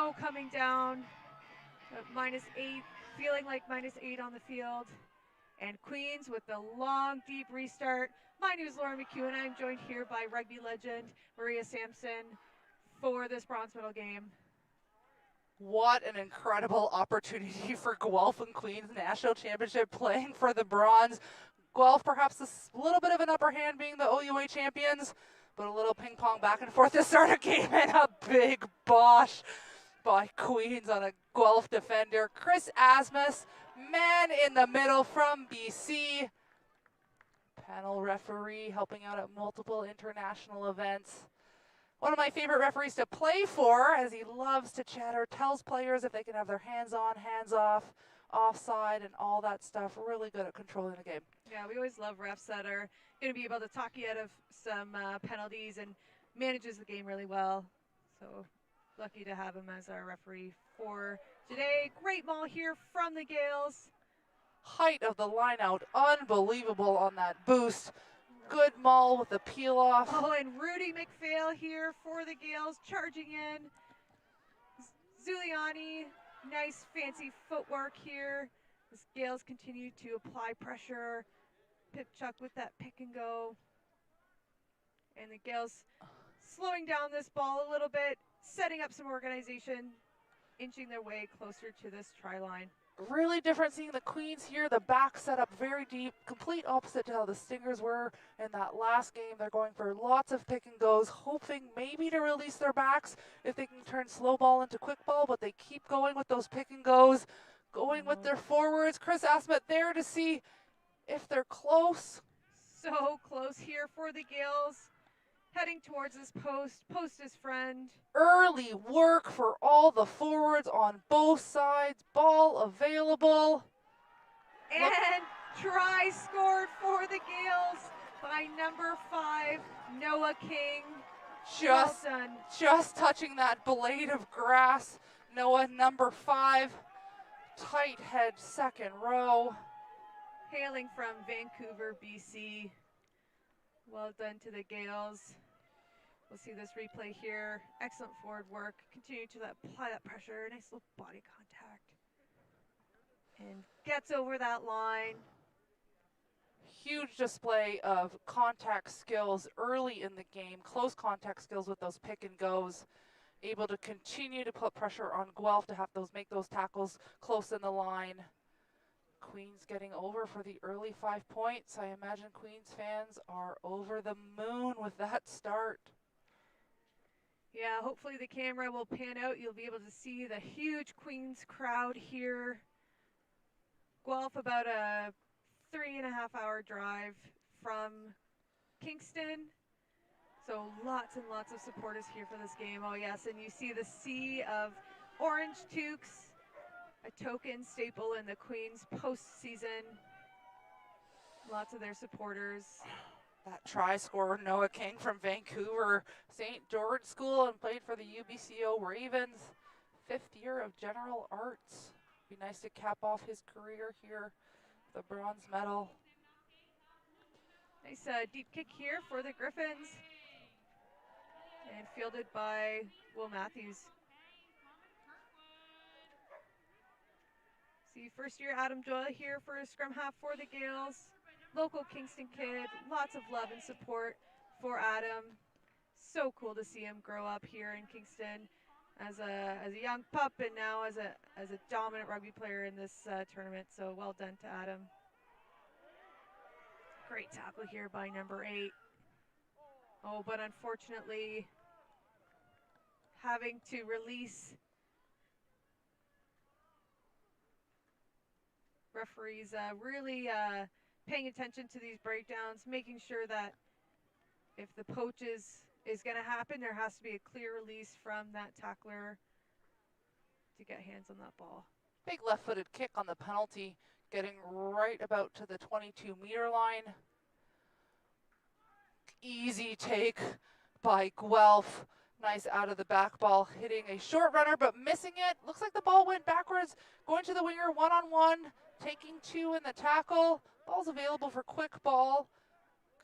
snow coming down. -8, feeling like -8 on the field. And Queens with the long, deep restart. My name is Laura McEwen. I'm joined here by rugby legend Maria Sampson for this bronze medal game. What an incredible opportunity for Guelph and Queens National Championship, playing for the bronze. Guelph perhaps a little bit of an upper hand being the OUA champions, but a little ping pong back and forth to start a game, and a big bosh by Queens on a Guelph defender. Chris Asmus, man in the middle from BC. Panel referee helping out at multiple international events. One of my favorite referees to play for, as he loves to chatter, tells players if they can have their hands on, hands off, offside, and all that stuff. Really good at controlling the game. Yeah, we always love refs that are going to be able to talk you out of some penalties and manages the game really well. So lucky to have him as our referee for today. Great maul here from the Gales. Height of the line out, unbelievable on that boost. Good maul with the peel off. Oh, and Rudy McPhail here for the Gales, charging in. Zuliani, nice fancy footwork here. The Gales continue to apply pressure. Pipchuck with that pick and go. And the Gales slowing down this ball a little bit, setting up some organization, inching their way closer to this try line. Really different seeing the Queens here, the back set up very deep, complete opposite to how the Stingers were in that last game. They're going for lots of pick and goes, hoping maybe to release their backs if they can turn slow ball into quick ball, but they keep going with those pick and goes, going with their forwards. Chris Asmet there to see if they're close. So close here for the Gales. Heading towards this post. Post his friend. Early work for all the forwards on both sides. Ball available. And try scored for the Gales by number 5, Noah King. Well done. Just touching that blade of grass. Noah, number 5. Tight head, second row. Hailing from Vancouver, BC. Well done to the Gales. We'll see this replay here. Excellent forward work. Continue to apply that pressure. Nice little body contact. And gets over that line. Huge display of contact skills early in the game. Close contact skills with those pick and goes. Able to continue to put pressure on Guelph to have make those tackles close in the line. Queens getting over for the early 5 points. I imagine Queens fans are over the moon with that start. Yeah, hopefully the camera will pan out. You'll be able to see the huge Queens crowd here. Guelph, about a 3.5-hour drive from Kingston. So lots and lots of supporters here for this game. Oh yes, and you see the sea of orange toques, a token staple in the Queens postseason. Lots of their supporters. That try scorer, Noah King from Vancouver, St. George School, and played for the UBCO Ravens. 5th year of general arts. Be nice to cap off his career here, the bronze medal. Nice deep kick here for the Griffins. And fielded by Will Matthews. See first year Adam Doyle here for a scrum half for the Gales. Local Kingston kid, lots of love and support for Adam. So cool to see him grow up here in Kingston as a young pup and now as a dominant rugby player in this tournament. So well done to Adam. Great tackle here by number 8. Oh, but unfortunately having to release. Referees really paying attention to these breakdowns, making sure that if the poach is going to happen, there has to be a clear release from that tackler to get hands on that ball. Big left-footed kick on the penalty, getting right about to the 22-meter line. Easy take by Guelph. Nice out of the back ball, hitting a short runner, but missing it. Looks like the ball went backwards, going to the winger one-on-one, taking 2 in the tackle. Ball's available for quick ball.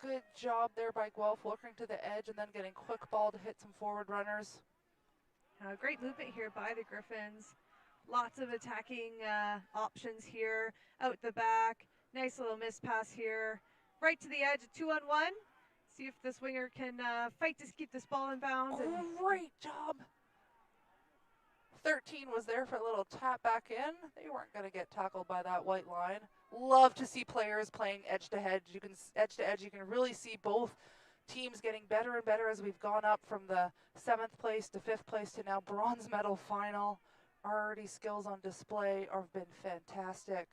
Good job there by Guelph, working to the edge and then getting quick ball to hit some forward runners. Great movement here by the Griffins. Lots of attacking options here. Out the back. Nice little miss pass here. Right to the edge, 2-on-1. See if this winger can fight to keep this ball in bounds. Great job. 13 was there for a little tap back in. They weren't going to get tackled by that white line. Love to see players playing edge to edge. You can really see both teams getting better and better as we've gone up from the 7th place to 5th place to now bronze medal final. Already skills on display have been fantastic.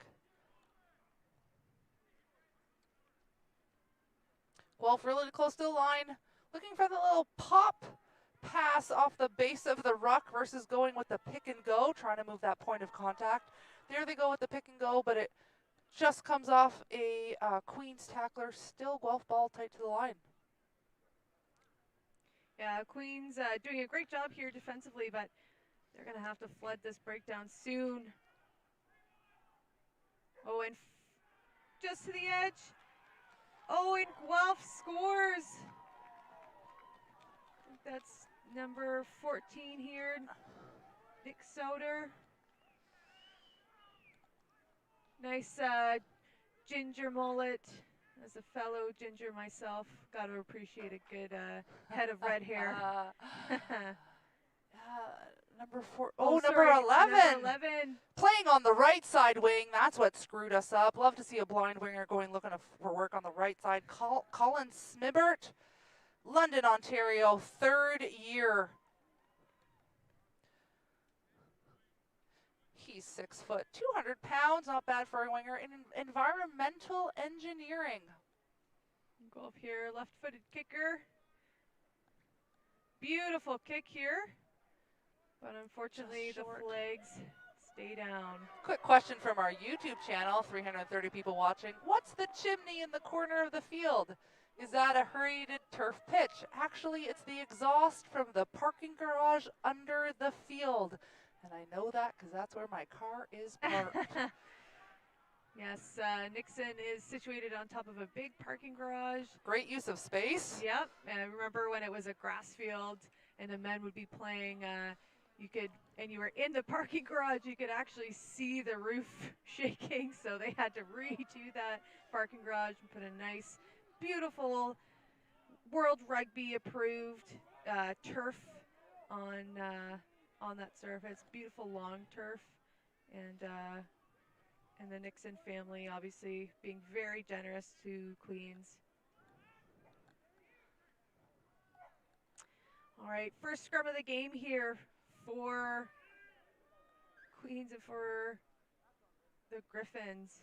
Guelph really close to the line, looking for the little pop pass off the base of the ruck versus going with the pick and go, trying to move that point of contact. There they go with the pick and go, but it just comes off a Queens tackler. Still Guelph ball tight to the line. Yeah, Queens doing a great job here defensively, but they're going to have to flood this breakdown soon. Oh, and just to the edge. Oh, and Guelph scores. I think that's number 14 here, Nick Soder. Nice ginger mullet. As a fellow ginger myself, got to appreciate a good head of red hair. Number 4. Number 11. Number 11. Playing on the right side wing. That's what screwed us up. Love to see a blind winger looking for work on the right side. Colin Smibert, London, Ontario, 3rd year. He's 6 foot, 200 pounds. Not bad for a winger in environmental engineering. Go up here, left-footed kicker. Beautiful kick here. But unfortunately, the flags stay down. Quick question from our YouTube channel, 330 people watching. What's the chimney in the corner of the field? Is that a hurried turf pitch? Actually, it's the exhaust from the parking garage under the field. And I know that because that's where my car is parked. Yes, Nixon is situated on top of a big parking garage. Great use of space. Yep, and I remember when it was a grass field and the men would be playing, and you were in the parking garage, you could actually see the roof shaking, so they had to redo that parking garage and put a nice, beautiful, World Rugby approved turf on that surface. Beautiful long turf, and the Nixon family obviously being very generous to Queens. All right, first scrum of the game here for Queens and for the Griffins.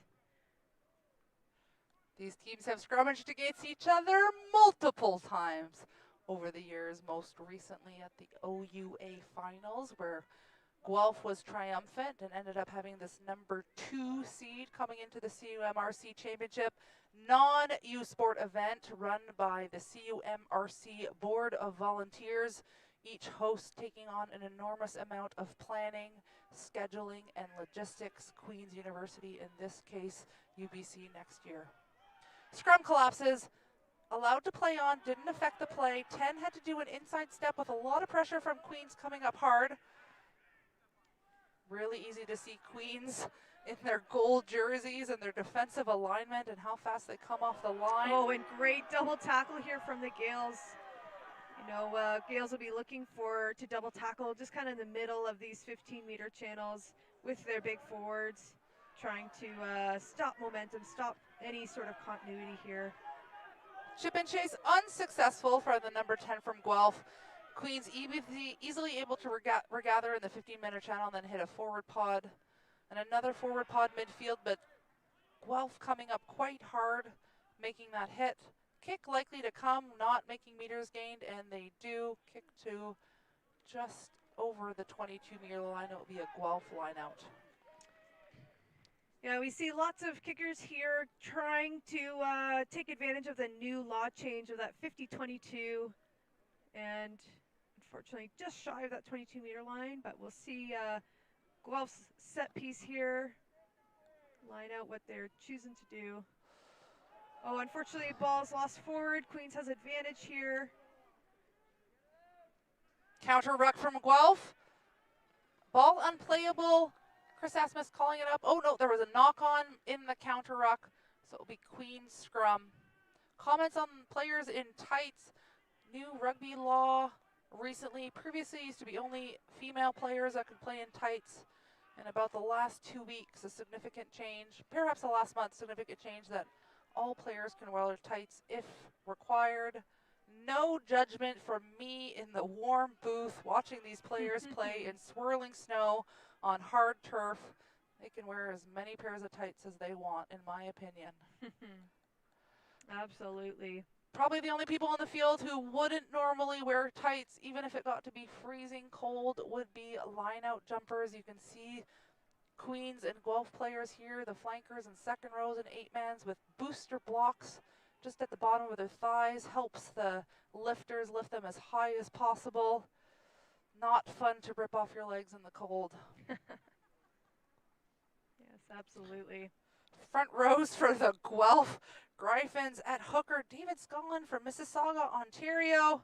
These teams have scrummaged against each other multiple times over the years, most recently at the OUA finals, where Guelph was triumphant and ended up having this number 2 seed coming into the CUMRC Championship, non-U Sport event run by the CUMRC Board of Volunteers, each host taking on an enormous amount of planning, scheduling, and logistics. Queen's University, in this case, UBC next year. Scrum collapses, allowed to play on, didn't affect the play. 10 had to do an inside step with a lot of pressure from Queens coming up hard. Really easy to see Queens in their gold jerseys and their defensive alignment and how fast they come off the line. Oh, and great double tackle here from the Gales. You know, Gales will be looking to double tackle just kind of in the middle of these 15-meter channels with their big forwards, trying to stop momentum, stop any sort of continuity here. Chip and chase unsuccessful for the number 10 from Guelph. Queens easily able to regather in the 15-meter channel and then hit a forward pod and another forward pod midfield, but Guelph coming up quite hard, making that hit. Kick likely to come, not making meters gained, and they do kick to just over the 22-meter line. It will be a Guelph line out. Yeah, we see lots of kickers here trying to take advantage of the new law change of that 50-22, and unfortunately just shy of that 22-meter line, but we'll see Guelph's set piece here, line out what they're choosing to do. Oh, unfortunately, ball's lost forward. Queens has advantage here. Counter ruck from Guelph. Ball unplayable. Chris Asmus calling it up. Oh no, there was a knock on in the counter ruck. So it'll be Queen's scrum. Comments on players in tights. New rugby law recently. Previously used to be only female players that could play in tights. And about the last 2 weeks, a significant change. Perhaps the last month, significant change that all players can wear tights if required. No judgment from me in the warm booth watching these players play in swirling snow on hard turf. They can wear as many pairs of tights as they want, in my opinion. Absolutely. Probably the only people on the field who wouldn't normally wear tights, even if it got to be freezing cold, would be line-out jumpers. You can see Queens and Guelph players here, the flankers and second rows and 8-mans with booster blocks just at the bottom of their thighs. Helps the lifters lift them as high as possible. Not fun to rip off your legs in the cold. Yes, absolutely. Front rows for the Guelph Gryphons at hooker. David Scollin from Mississauga, Ontario.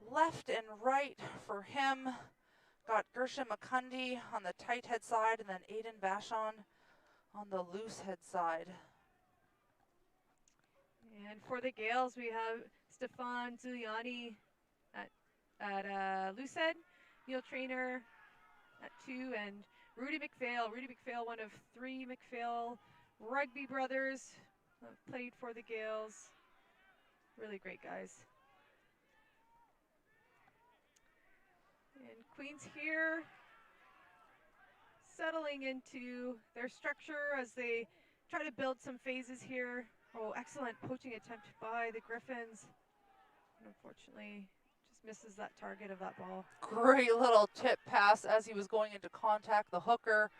Left and right for him. Got Gersha McCundy on the tight head side and then Aiden Vachon on the loose head side. And for the Gales, we have Stefan Giuliani at loose head, Neil Trainer at 2, and Rudy McPhail. Rudy McPhail, one of 3 McPhail rugby brothers, played for the Gales. Really great guys. And Queens here settling into their structure as they try to build some phases here. Oh, excellent poaching attempt by the Griffins. And unfortunately, just misses that target of that ball. Great little tip pass as he was going into contact. The hooker,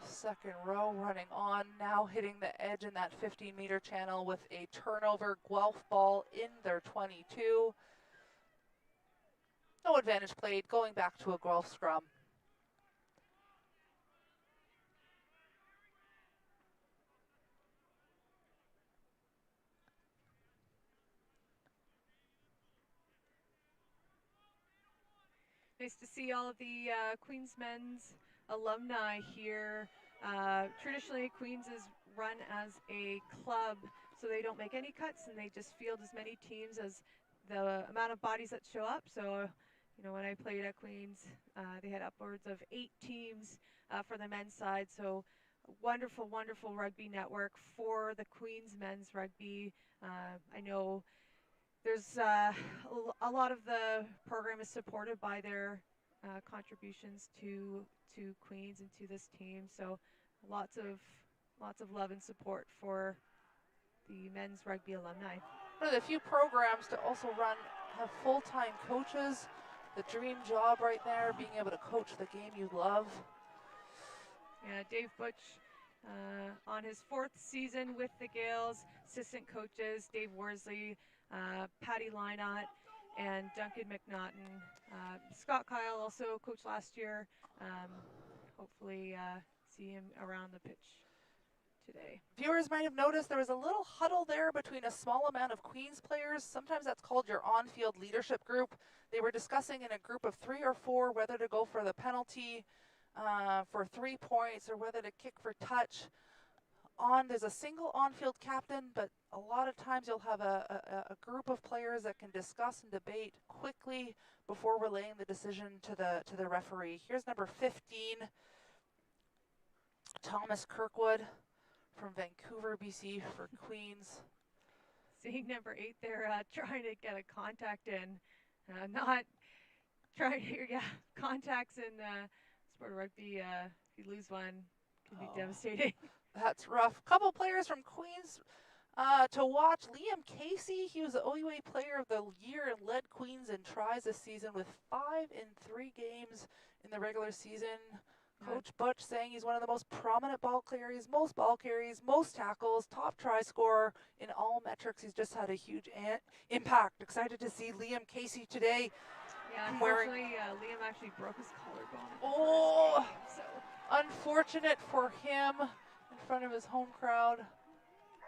second row running on, now hitting the edge in that 15-meter channel with a turnover. Guelph ball in their 22. No advantage played, going back to a Guelph scrum. Nice to see all of the Queens men's alumni here. Traditionally, Queens is run as a club, so they don't make any cuts and they just field as many teams as the amount of bodies that show up. So, you know, when I played at Queens, they had upwards of 8 teams for the men's side. So, wonderful, wonderful rugby network for the Queens men's rugby. I know there's a lot of the program is supported by their contributions to Queens and to this team. So lots of love and support for the men's rugby alumni. One of the few programs to also have full-time coaches. The dream job right there, being able to coach the game you love. Yeah, Dave Butch on his 4th season with the Gales, assistant coaches Dave Worsley, Patty Lynott, and Duncan McNaughton. Scott Kyle also coached last year. Hopefully see him around the pitch today. Viewers might have noticed there was a little huddle there between a small amount of Queens players. Sometimes that's called your on-field leadership group. They were discussing in a group of 3 or 4 whether to go for the penalty for 3 points or whether to kick for touch. There's a single on-field captain, but a lot of times you'll have a group of players that can discuss and debate quickly before relaying the decision to the referee. Here's number 15, Thomas Kirkwood from Vancouver, BC for Queens. Seeing number 8 there, trying to get a contact in, not trying to, contacts in sport of rugby, if you lose one, can be devastating. That's rough. Couple players from Queens to watch. Liam Casey, he was the OUA Player of the Year and led Queens in tries this season with 5 in 3 games in the regular season. Coach Butch saying he's one of the most prominent ball carriers, most ball carries, most tackles, top try scorer in all metrics. He's just had a huge impact. Excited to see Liam Casey today. Yeah, unfortunately, Liam actually broke his collarbone. Oh, so unfortunate for him in front of his home crowd.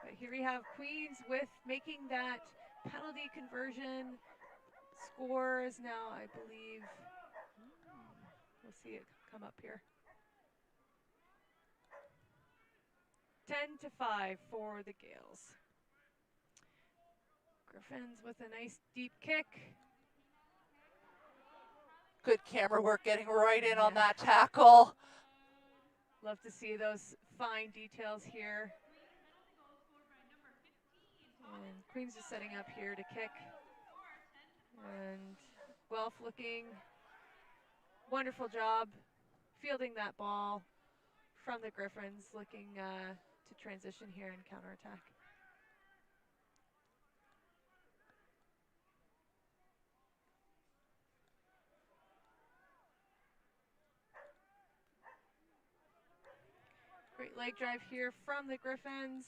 But here we have Queens with making that penalty conversion. Score is now, I believe, we'll see it come up here. 10-5 for the Gales. Griffins with a nice deep kick. Good camera work getting right in on that tackle. Love to see those fine details here. And Queens is setting up here to kick. And Guelph looking wonderful job fielding that ball from the Griffins, looking to transition here and counterattack. Great leg drive here from the Griffins.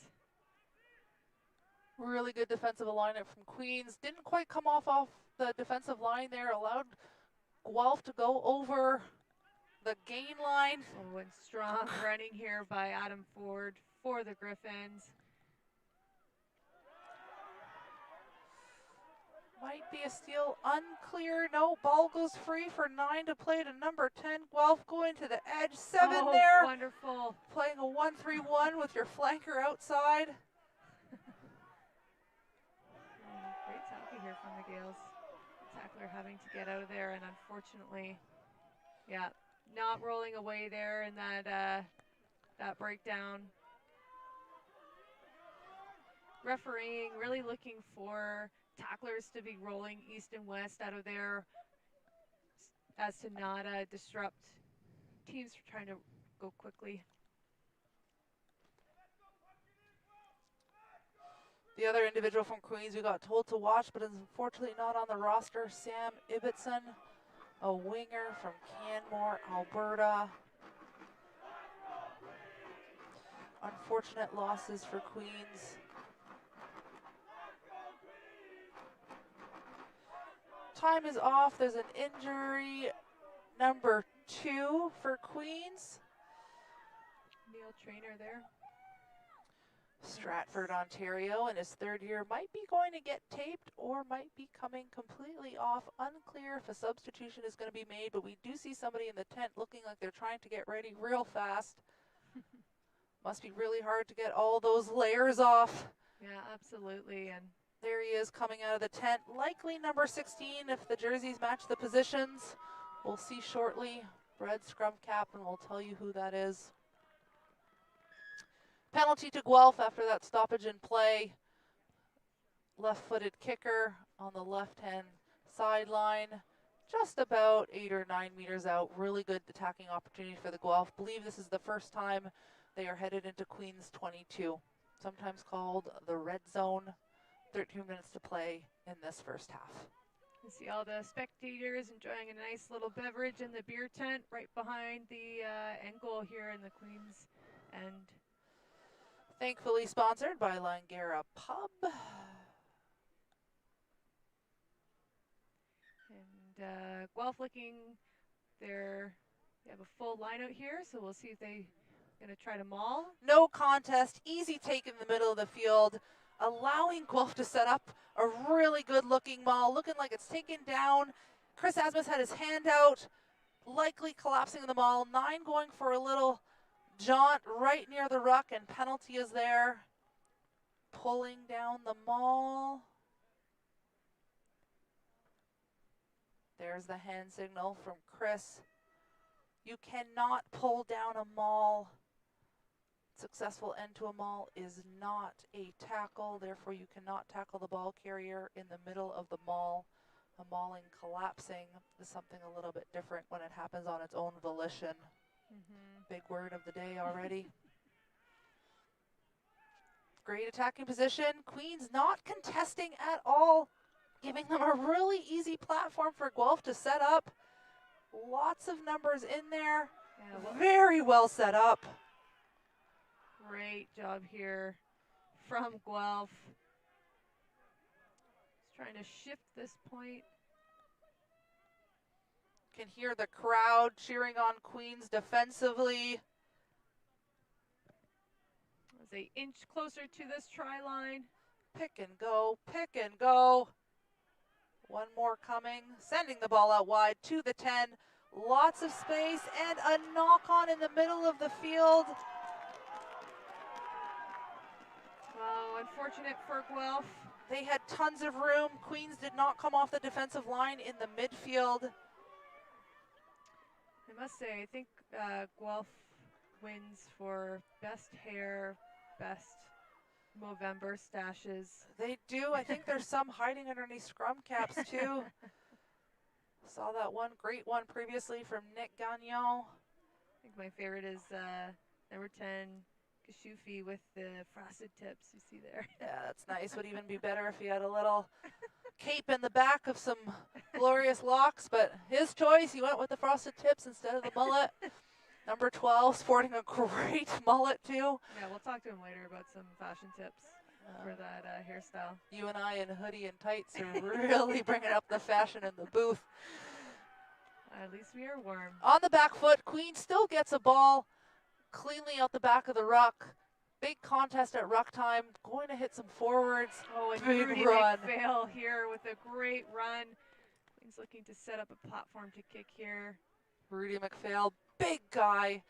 Really good defensive alignment from Queens. Didn't quite come off the defensive line there. Allowed Guelph to go over the gain line. Oh, and strong running here by Adam Ford for the Griffins. Might be a steal, unclear. No, ball goes free for 9 to play to number 10. Guelph going to the edge, 7 there. Wonderful. Playing a 1-3-1 with your flanker outside. Great tackle here from the Gales. Tackler having to get out of there, and unfortunately, yeah, not rolling away there in that breakdown. Refereeing, really looking for tacklers to be rolling east and west out of there as to not disrupt teams trying to go quickly. The other individual from Queens we got told to watch, but is unfortunately not on the roster, Sam Ibbotson, a winger from Canmore, Alberta. Unfortunate losses for Queens. Time is off. There's an injury, number 2 for Queens. Neil Trainer there. Stratford, Ontario, in his 3rd year, might be going to get taped or might be coming completely off. Unclear if a substitution is going to be made, but we do see somebody in the tent looking like they're trying to get ready real fast. Must be really hard to get all those layers off. Yeah, absolutely. And there he is coming out of the tent. Likely number 16 if the jerseys match the positions. We'll see shortly. Red scrum cap, and we'll tell you who that is. Penalty to Guelph after that stoppage in play. Left-footed kicker on the left-hand sideline. Just about 8 or 9 meters out. Really good attacking opportunity for the Guelph. Believe this is the first time they are headed into Queens 22. Sometimes called the red zone. 13 minutes to play in this first half. You see all the spectators enjoying a nice little beverage in the beer tent right behind the end goal here in the Queens end. Thankfully sponsored by Langara Pub. And Guelph looking, they have a full line out here, so we'll see if they're going to try to maul. No contest, easy take in the middle of the field, allowing Guelph to set up a really good looking maul, looking like it's taken down. Chris Asmus had his hand out, likely collapsing the maul. 9 going for a little jaunt right near the ruck, and penalty is there. Pulling down the maul. There's the hand signal from Chris. You cannot pull down a maul. Successful end to a maul is not a tackle, therefore you cannot tackle the ball carrier in the middle of the maul. A mauling collapsing is something a little bit different when it happens on its own volition. Big word of the day already. Great attacking position. Queens not contesting at all, giving them a really easy platform for Guelph to set up. Lots of numbers in there. Yeah, very well set up. Great job here from Guelph. Just trying to shift this point. Can hear the crowd cheering on Queens defensively. As they inch closer to this try line. Pick and go, pick and go. One more coming, sending the ball out wide to the 10. Lots of space and a knock-on in the middle of the field. Well, unfortunate for Guelph. They had tons of room. Queens did not come off the defensive line in the midfield. I must say, I think Guelph wins for best hair, best Movember stashes. They do. I think there's some hiding underneath scrum caps too. Saw that one great one previously from Nick Gagnon. I think my favorite is number 10, Kashufi with the frosted tips you see there. Yeah, that's nice. Would even be better if he had a little cape in the back of some glorious locks, but his choice, he went with the frosted tips instead of the mullet. Number 12, sporting a great mullet too. Yeah, we'll talk to him later about some fashion tips for that hairstyle. You and I in hoodie and tights are really bringing up the fashion in the booth. At least we are warm. On the back foot, Queen still gets a ball cleanly out the back of the ruck. Big contest at ruck time, going to hit some forwards. Oh, and big Rudy run. McPhail here with a great run. He's looking to set up a platform to kick here. Rudy McPhail, big guy,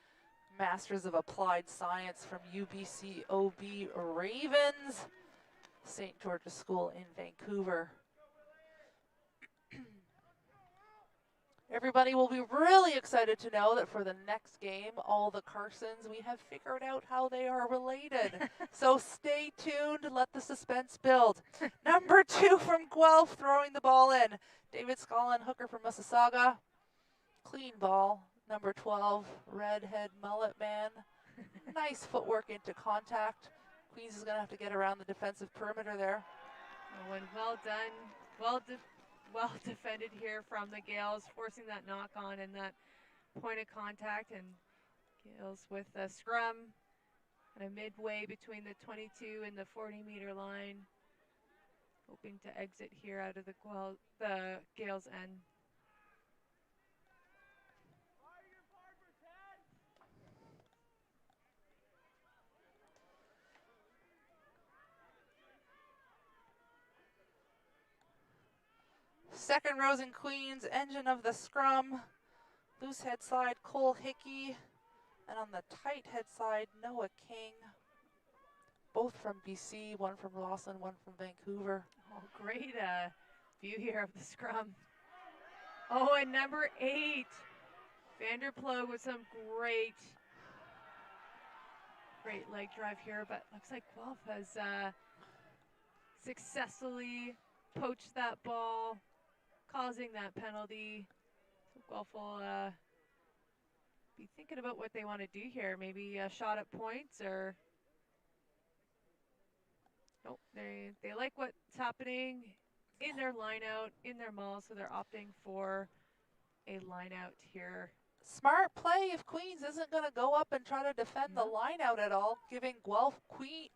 Masters of Applied Science from UBC OB Ravens, St. George's School in Vancouver. Everybody will be really excited to know that for the next game, all the Carsons, we have figured out how they are related. So stay tuned, let the suspense build. Number 2 from Guelph throwing the ball in. David Scollin, hooker from Mississauga. Clean ball, number 12, redhead mullet man. Nice footwork into contact. Queens is going to have to get around the defensive perimeter there. Oh, and well done, well defended here from the Gales, forcing that knock on and that point of contact. And Gales with a scrum and a midway between the 22 and the 40-meter line, hoping to exit here out of the Gales end. Second rows and Queens, engine of the scrum. Loose head side, Cole Hickey. And on the tight head side, Noah King. Both from BC, one from Lawson, one from Vancouver. Oh, great view here of the scrum. Oh, and number 8, Vanderploeg with some great leg drive here, but looks like Guelph has successfully poached that ball, causing that penalty. So Guelph will be thinking about what they want to do here. Maybe a shot at points, or nope, they like what's happening in their line out, in their maul, so they're opting for a line out here. Smart play if Queens isn't going to go up and try to defend the line out at all, giving Guelph clean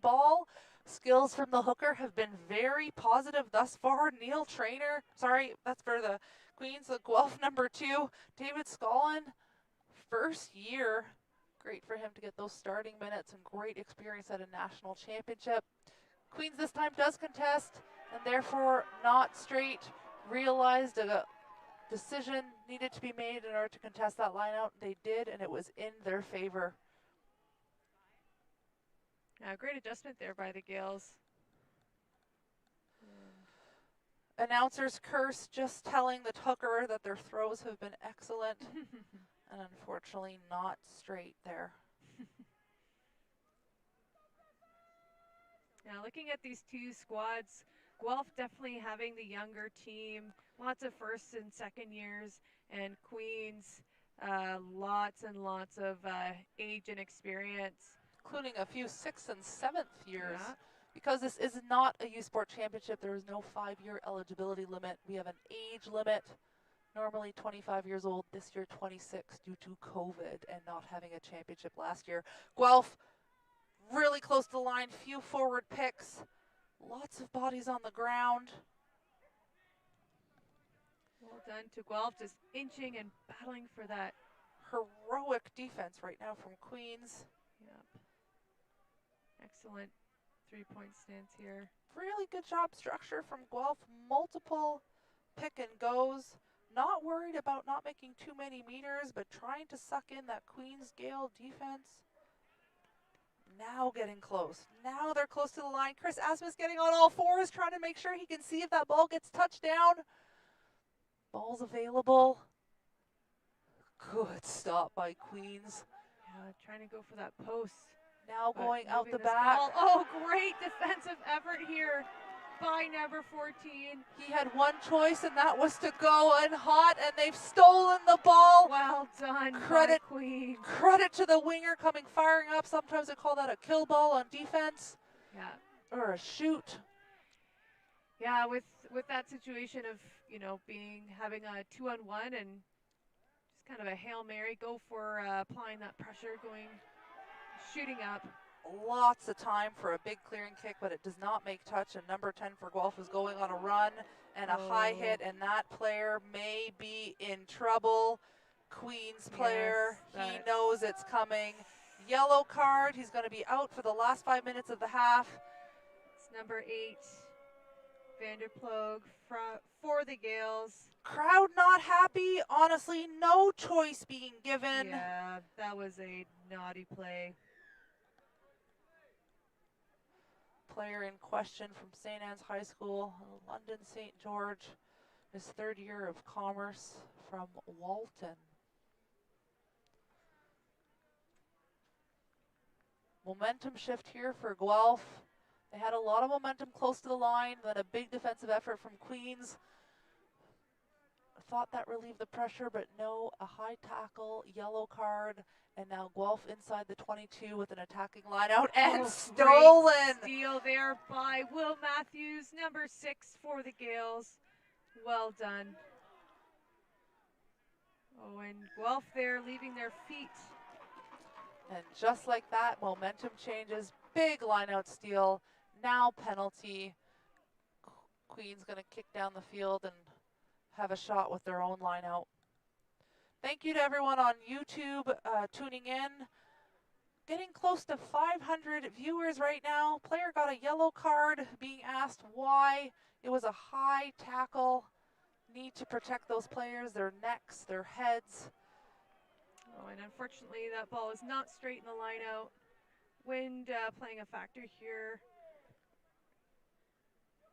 ball. Skills from the hooker have been very positive thus far. Neil Trainer, sorry, that's for the Queens. The Guelph number 2, David Scollin, first year. Great for him to get those starting minutes and great experience at a national championship. Queens this time does contest and therefore not straight. Realized a decision needed to be made in order to contest that line out. They did, and it was in their favor. Great adjustment there by the Gales. Announcers curse, just telling the hooker that their throws have been excellent and unfortunately not straight there. Now looking at these two squads, Guelph definitely having the younger team, lots of first and second years, and Queens lots and lots of age and experience. Including a few 6th and 7th years. Yeah. Because this is not a U Sport Championship, there is no 5-year eligibility limit. We have an age limit, normally 25 years old, this year 26 due to COVID and not having a championship last year. Guelph really close to the line, few forward picks, lots of bodies on the ground. Well done to Guelph, just inching and battling for that. Heroic defense right now from Queens. Yep. Excellent 3-point stance here. Really good job structure from Guelph. Multiple pick and goes. Not worried about not making too many meters, but trying to suck in that Queens Gale defense. Now getting close. Now they're close to the line. Chris Asmus getting on all fours, trying to make sure he can see if that ball gets touched down. Ball's available. Good stop by Queens. Yeah, trying to go for that post. Now but going out the moving this back. ball. Oh, great defensive effort here by number 14. He had one choice, and that was to go in hot, and they've stolen the ball. Well done, Credit, by Queens. credit to the winger coming firing up. Sometimes they call that a kill ball on defense. Yeah. Or a shoot. Yeah, with that situation of, having a 2-on-1 and just kind of a Hail Mary, go for applying that pressure, shooting up. Lots of time for a big clearing kick, but it does not make touch, and number 10 for Guelph is going on a run and a high hit, and that player may be in trouble. Queens player, Yes, he knows it's coming. Yellow card, he's going to be out for the last 5 minutes of the half. It's number 8, Vanderploeg for the Gales. Crowd not happy, honestly, no choice being given. Yeah, that was a naughty play. Player in question from St. Anne's High School, London St. George, his third year of commerce from Walton. Momentum shift here for Guelph. They had a lot of momentum close to the line, then a big defensive effort from Queens. Thought that relieved the pressure, but no, a high tackle, yellow card, and now Guelph inside the 22 with an attacking line out and stolen. Steal there by Will Matthews, number 6 for the Gales. Well done. Oh, and Guelph there leaving their feet. And just like that, momentum changes. Big line out steal. Now penalty. Queen's going to kick down the field and have a shot with their own line out. Thank you to everyone on YouTube tuning in. Getting close to 500 viewers right now. Player got a yellow card, being asked why. It was a high tackle. Need to protect those players, their necks, their heads. Oh, and unfortunately that ball is not straight in the line out. Wind playing a factor here.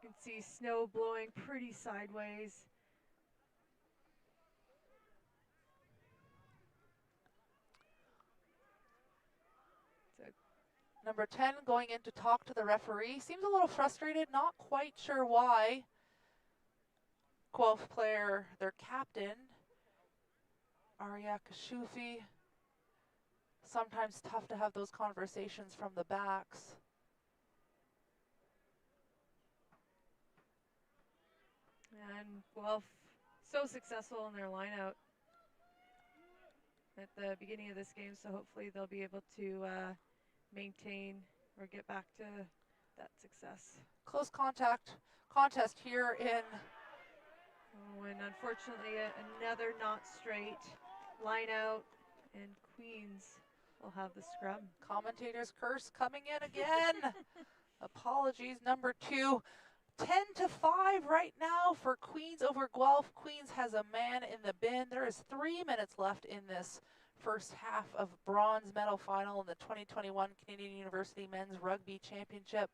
You can see snow blowing pretty sideways. Number 10 going in to talk to the referee. Seems a little frustrated, not quite sure why. Guelph player, their captain, Arya Kashufi. Sometimes tough to have those conversations from the backs. And Guelph so successful in their lineout at the beginning of this game, so hopefully they'll be able to maintain or get back to that success. Close contest here in. Oh, and unfortunately another not straight line out, and Queens will have the scrum. Commentator's curse coming in again. Apologies, number 2. 10-5 right now for Queens over Guelph. Queens has a man in the bin. There is 3 minutes left in this first half of bronze medal final in the 2021 Canadian University Men's Rugby Championship.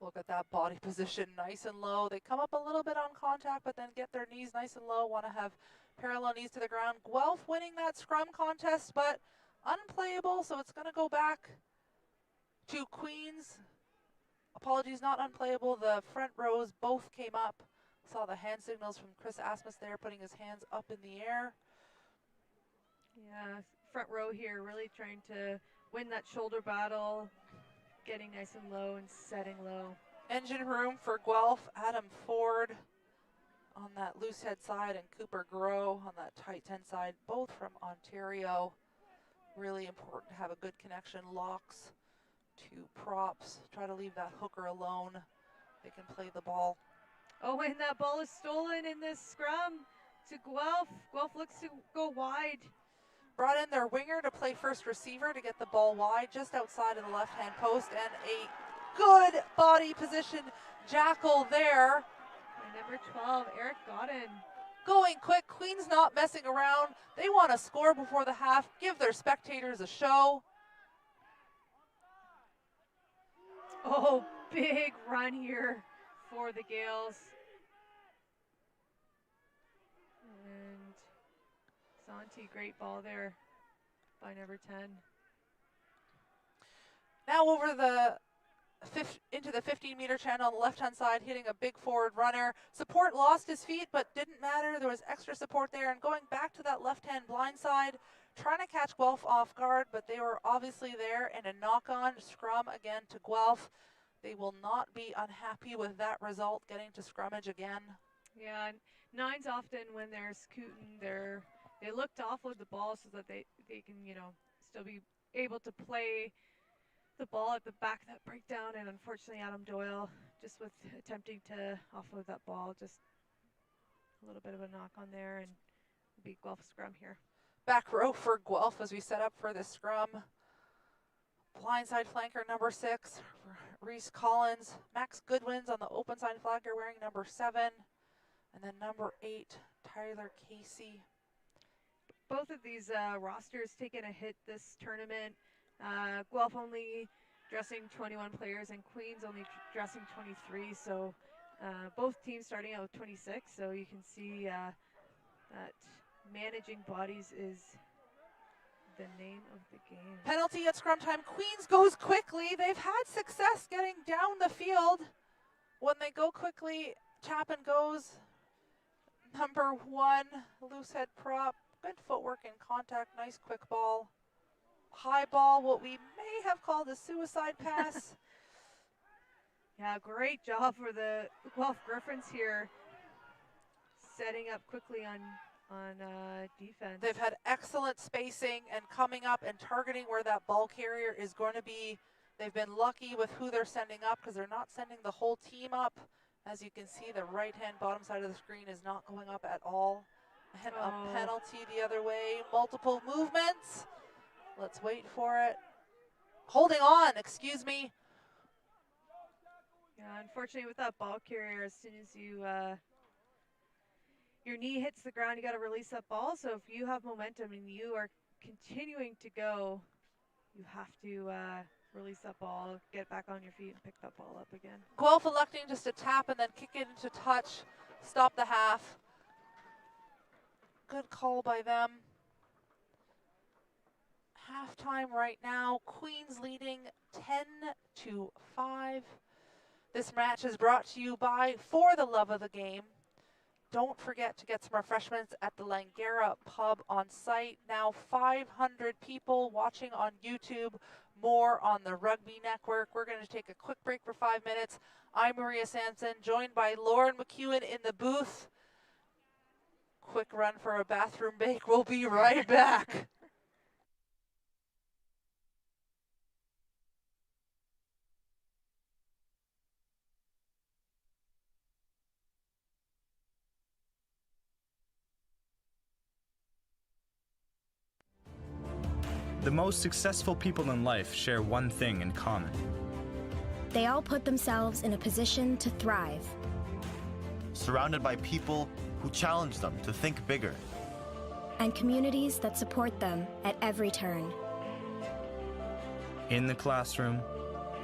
Look at that body position, nice and low. They come up a little bit on contact, but then get their knees nice and low, want to have parallel knees to the ground. Guelph winning that scrum contest, but unplayable, so it's going to go back to Queens. Apologies, not unplayable. The front rows both came up. Saw the hand signals from Chris Asmus there, putting his hands up in the air. Yeah, front row here really trying to win that shoulder battle, getting nice and low and setting low. Engine room for Guelph. Adam Ford on that loose head side and Cooper Grow on that tight end side, both from Ontario. Really important to have a good connection. Locks to props. Try to leave that hooker alone. They can play the ball Oh, and that ball is stolen in this scrum to Guelph. Guelph looks to go wide. Brought in their winger to play first receiver to get the ball wide just outside of the left-hand post, and a good body position jackal there. And number 12, Eric Godden. Going quick, Queens not messing around. They want to score before the half, give their spectators a show. Oh, big run here for the Gales. And Santi, great ball there by number 10. Now over into the 15-meter channel on the left-hand side, hitting a big forward runner. Support lost his feet, but didn't matter. There was extra support there, and going back to that left-hand blind side, trying to catch Guelph off guard, but they were obviously there, and a knock-on scrum again to Guelph. They will not be unhappy with that result, getting to scrummage again. Yeah, nines often when they're scooting, they look to offload the ball so that they can, still be able to play the ball at the back of that breakdown. And unfortunately, Adam Doyle, just with attempting to offload that ball, just a little bit of a knock on there, and be Guelph scrum here. Back row for Guelph as we set up for this scrum. Blindside flanker number 6, Reese Collins. Max Goodwin's on the open side flanker wearing number 7. And then number 8, Tyler Casey. Both of these rosters taking a hit this tournament. Guelph only dressing 21 players and Queens only dressing 23. So both teams starting out with 26. So you can see that managing bodies is the name of the game. Penalty at scrum time. Queens goes quickly. They've had success getting down the field. When they go quickly, Chapin goes. Number 1, loose head prop. Good footwork and contact. Nice quick ball. High ball, what we may have called a suicide pass. Yeah, great job for the Guelph Griffins here, setting up quickly on defense. They've had excellent spacing and coming up and targeting where that ball carrier is going to be. They've been lucky with who they're sending up because they're not sending the whole team up. As you can see, the right-hand bottom side of the screen is not going up at all. And a penalty the other way. Multiple movements. Let's wait for it. Holding on, excuse me. Yeah, unfortunately with that ball carrier, as soon as your knee hits the ground, you got to release that ball. So if you have momentum and you are continuing to go, you have to release that ball, get back on your feet, and pick that ball up again. Guelph electing just to tap and then kick it into touch, stop the half. Good call by them. Halftime right now, Queens leading 10-5. This match is brought to you by For the Love of the Game. Don't forget to get some refreshments at the Langara pub on site. Now 500 people watching on YouTube, more on the Rugby Network. We're going to take a quick break for 5 minutes. I'm Maria Sampson, joined by Lauren McEwen in the booth. Quick run for a bathroom break. We'll be right back. The most successful people in life share one thing in common. They all put themselves in a position to thrive. Surrounded by people who challenge them to think bigger. And communities that support them at every turn. In the classroom.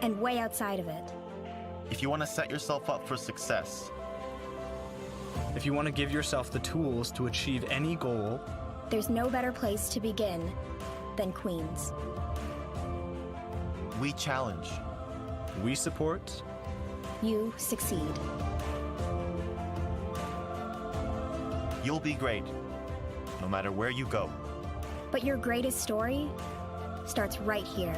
And way outside of it. If you want to set yourself up for success. If you want to give yourself the tools to achieve any goal. There's no better place to begin than Queens. We challenge. We support. You succeed. You'll be great, no matter where you go. But your greatest story starts right here.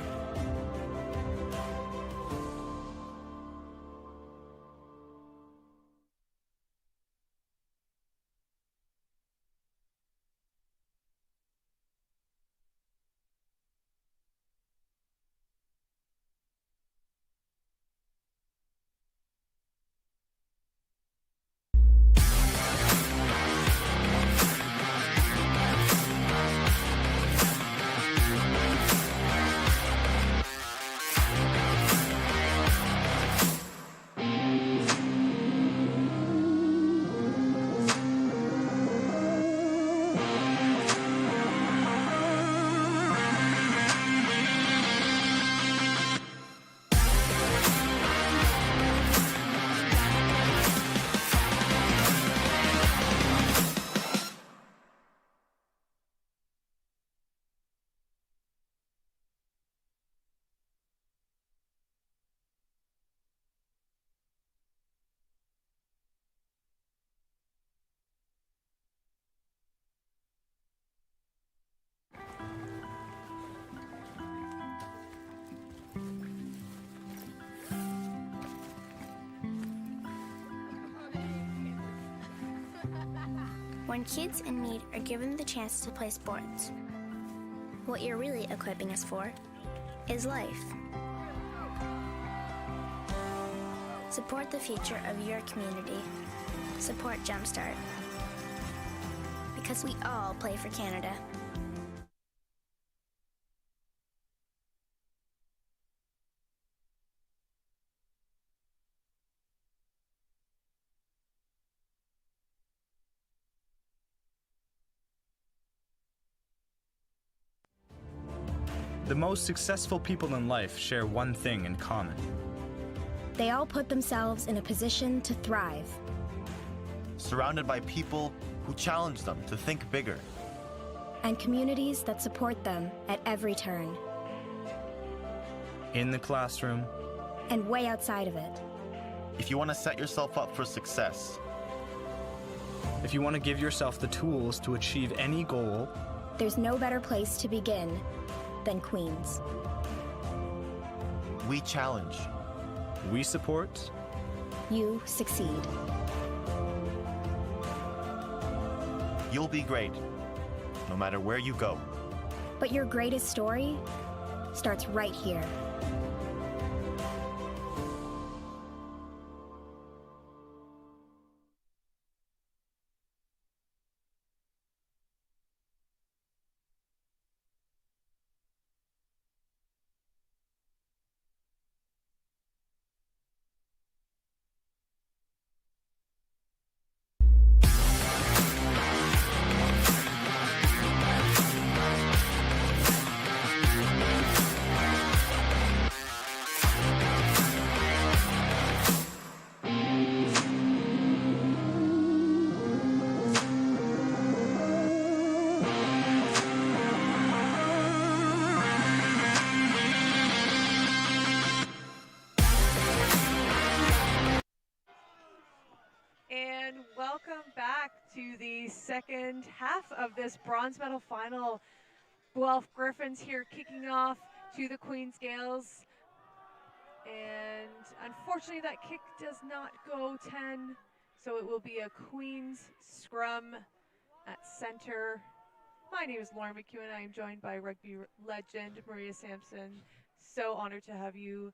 when kids in need are given the chance to play sports. What you're really equipping us for is life. Support the future of your community. Support Jumpstart. Because we all play for Canada. The most successful people in life share one thing in common. They all put themselves in a position to thrive. Surrounded by people who challenge them to think bigger. And communities that support them at every turn. In the classroom, And way outside of it. If you want to set yourself up for success, if you want to give yourself the tools to achieve any goal, There's no better place to begin than Queens. we challenge. we support. You succeed. You'll be great, no matter where you go. But your greatest story starts right here. And welcome back to the second half of this bronze medal final. Guelph Griffins here kicking off to the Queen's Gales. And unfortunately that kick does not go 10, so it will be a Queen's scrum at center. My name is Lauren McEwen. I am joined by rugby legend Maria Sampson. So honored to have you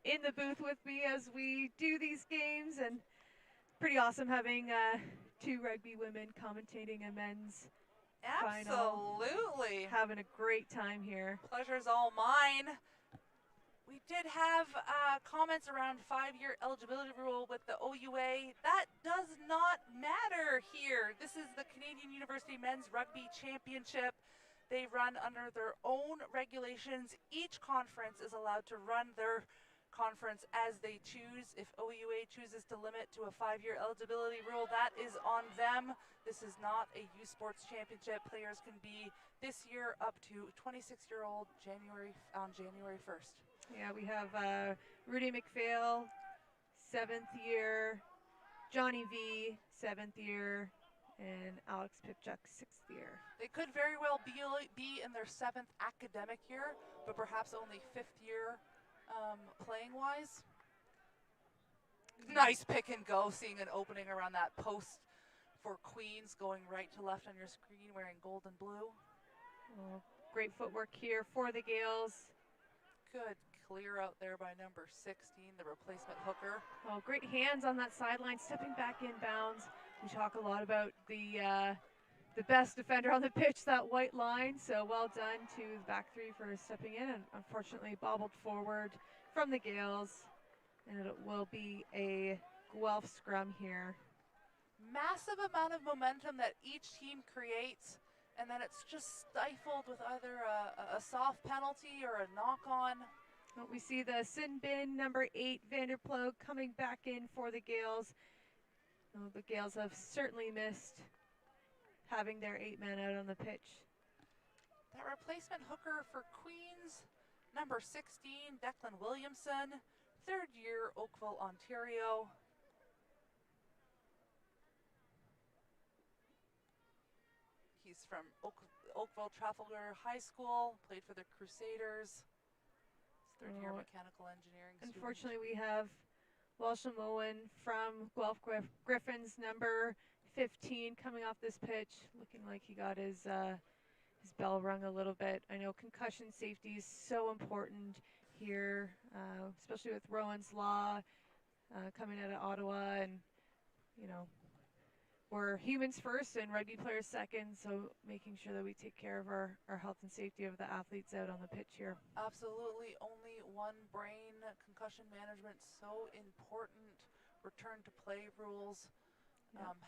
in the booth with me as we do these games, and pretty awesome having two rugby women commentating a men's final. Absolutely. Having a great time here. Pleasure's all mine. We did have comments around 5-year eligibility rule with the OUA. That does not matter here. This is the Canadian University Men's Rugby Championship. They run under their own regulations. Each conference is allowed to run their conference as they choose. If OUA chooses to limit to a 5-year eligibility rule, that is on them. This is not a youth sports championship. Players can be this year up to 26-year-old on January 1st. Yeah, we have Rudy McPhail, 7th year, Johnny V, 7th year, and Alex Pipchuk, 6th year. They could very well be in their 7th academic year, but perhaps only 5th year playing-wise. Nice pick and go, seeing an opening around that post for Queens, going right to left on your screen, wearing gold and blue. Well, great footwork here for the Gales. Good clear out there by number 16, the replacement hooker. Oh, great hands on that sideline, stepping back in bounds. We talk a lot about the best defender on the pitch, that white line. So well done to the back three for stepping in, and unfortunately bobbled forward from the Gales. And it will be a Guelph scrum here. Massive amount of momentum that each team creates, and then it's just stifled with either a soft penalty or a knock-on. Well, we see the sin bin number 8 Vanderploeg coming back in for the Gales. Oh, the Gales have certainly missed having their 8-man out on the pitch. That replacement hooker for Queens, number 16, Declan Williamson, 3rd year, Oakville, Ontario. He's from Oakville Trafalgar High School, played for the Crusaders. 3rd year mechanical engineering student. Unfortunately, we have Walsh Moen from Guelph Griffins, number 15 coming off this pitch, looking like he got his bell rung a little bit. I know concussion safety is so important here, especially with Rowan's Law coming out of Ottawa, and you know, we're humans first and rugby players second, so making sure that we take care of our health and safety of the athletes out on the pitch here. Absolutely, only one brain. Concussion management so important. Return to play rules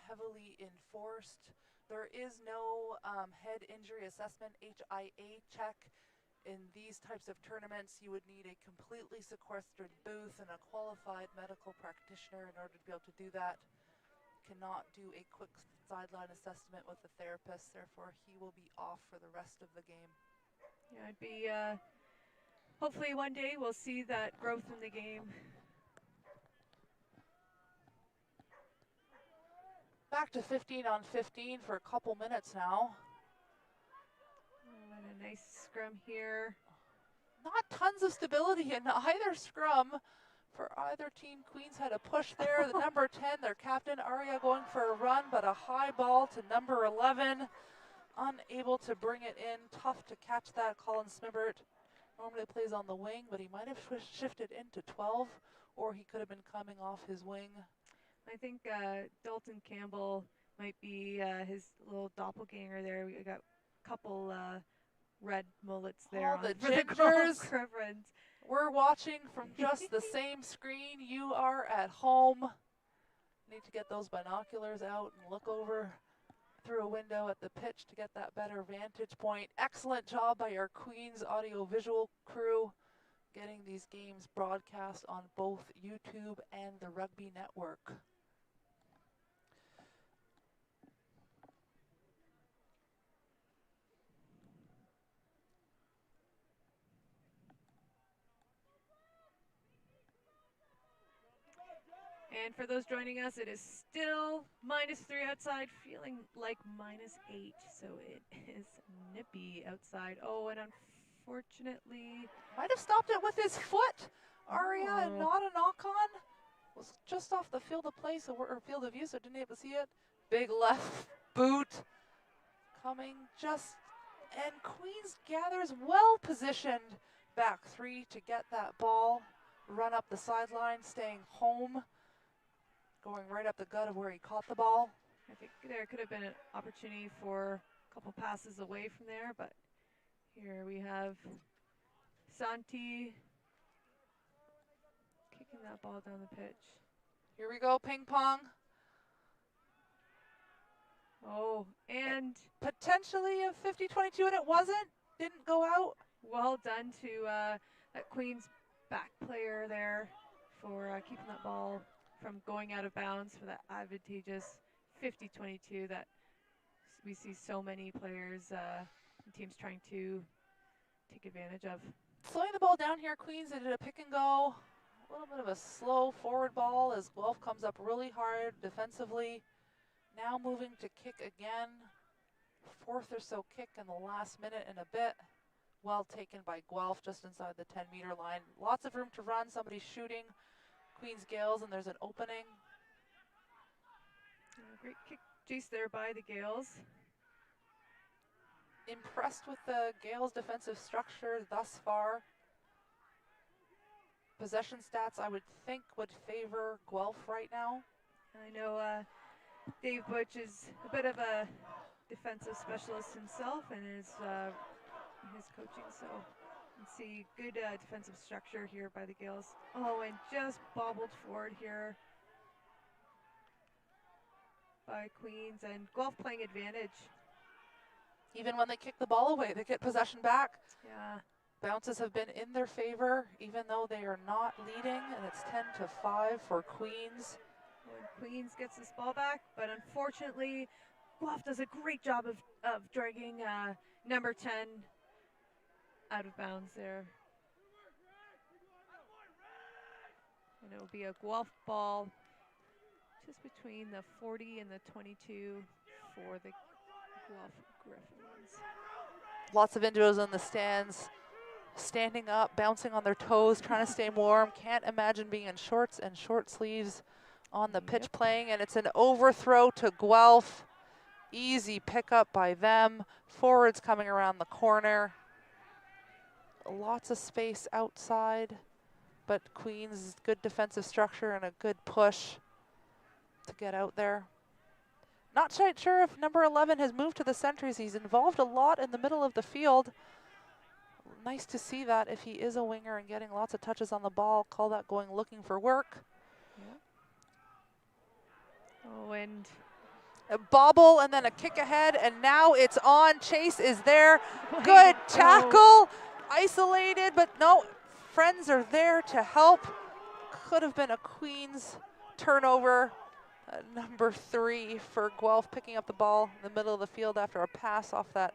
heavily enforced. There is no head injury assessment, HIA check. In these types of tournaments, you would need a completely sequestered booth and a qualified medical practitioner in order to be able to do that. Cannot do a quick sideline assessment with the therapist, therefore he will be off for the rest of the game. Yeah, it'd be hopefully one day we'll see that growth in the game. Back to 15 on 15 for a couple minutes now. And a nice scrum here. Not tons of stability in either scrum for either team. Queens had a push there. The number 10, their captain, Aria, going for a run, but a high ball to number 11. Unable to bring it in. Tough to catch that. Colin Smibbert normally plays on the wing, but he might have shifted into 12, or he could have been coming off his wing. I think Dalton Campbell might be his little doppelganger there. We got a couple red mullets there. Oh, the for the gingers. Griffins. We're watching from just the same screen. You are at home. Need to get those binoculars out and look over through a window at the pitch to get that better vantage point. Excellent job by our Queens audiovisual crew getting these games broadcast on both YouTube and the Rugby Network. And for those joining us, it is still -3 outside, feeling like -8. So it is nippy outside. Oh, and unfortunately, Might have stopped it with his foot. Aria, and not a knock on. Was just off the field of play, or field of view, so didn't able to see it. Big left boot coming just, and Queens gathers well positioned back three to get that ball. Run up the sideline, staying home. Going right up the gut of where he caught the ball. I think there could have been an opportunity for a couple passes away from there, but here we have Santi kicking that ball down the pitch. Here we go, ping pong. Oh, and potentially a 50-22, and it wasn't. Didn't go out. Well done to that Queens back player there for keeping that ball from going out of bounds for that advantageous 50-22 that we see so many players and teams trying to take advantage of. Slowing the ball down here, Queens, they did a pick and go. A little bit of a slow forward ball as Guelph comes up really hard defensively. Now moving to kick again. Fourth or so kick in the last minute and a bit. Well taken by Guelph just inside the 10-meter line. Lots of room to run, somebody's shooting. Queens Gales, and there's an opening. Great kick chase there by the Gales. Impressed with the Gales' defensive structure thus far. Possession stats, I would think, would favor Guelph right now. I know Dave Butch is a bit of a defensive specialist himself in his coaching, so you can see good defensive structure here by the Gales. Oh, and just bobbled forward here by Queens, and Guelph playing advantage. Even when they kick the ball away, they get possession back. Yeah. Bounces have been in their favor, even though they are not leading, and it's 10-5 for Queens. When Queens gets this ball back, but unfortunately, Guelph does a great job of dragging number 10 out of bounds there. And it will be a Guelph ball just between the 40 and the 22 for the Guelph Griffins. Lots of individuals in the stands, standing up, bouncing on their toes, trying to stay warm. Can't imagine being in shorts and short sleeves on the pitch playing, and it's an overthrow to Guelph. Easy pickup by them. Forwards coming around the corner. Lots of space outside, but Queens good defensive structure and a good push to get out there. Not quite sure if number 11 has moved to the centers. He's involved a lot in the middle of the field. Nice to see that if he is a winger and getting lots of touches on the ball. Call that going looking for work. Oh, and A bobble and then a kick ahead, and now it's on. Chase is there. Good tackle. Isolated, but no, friends are there to help. Could have been a Queens turnover. Number 3 for Guelph picking up the ball in the middle of the field after a pass off that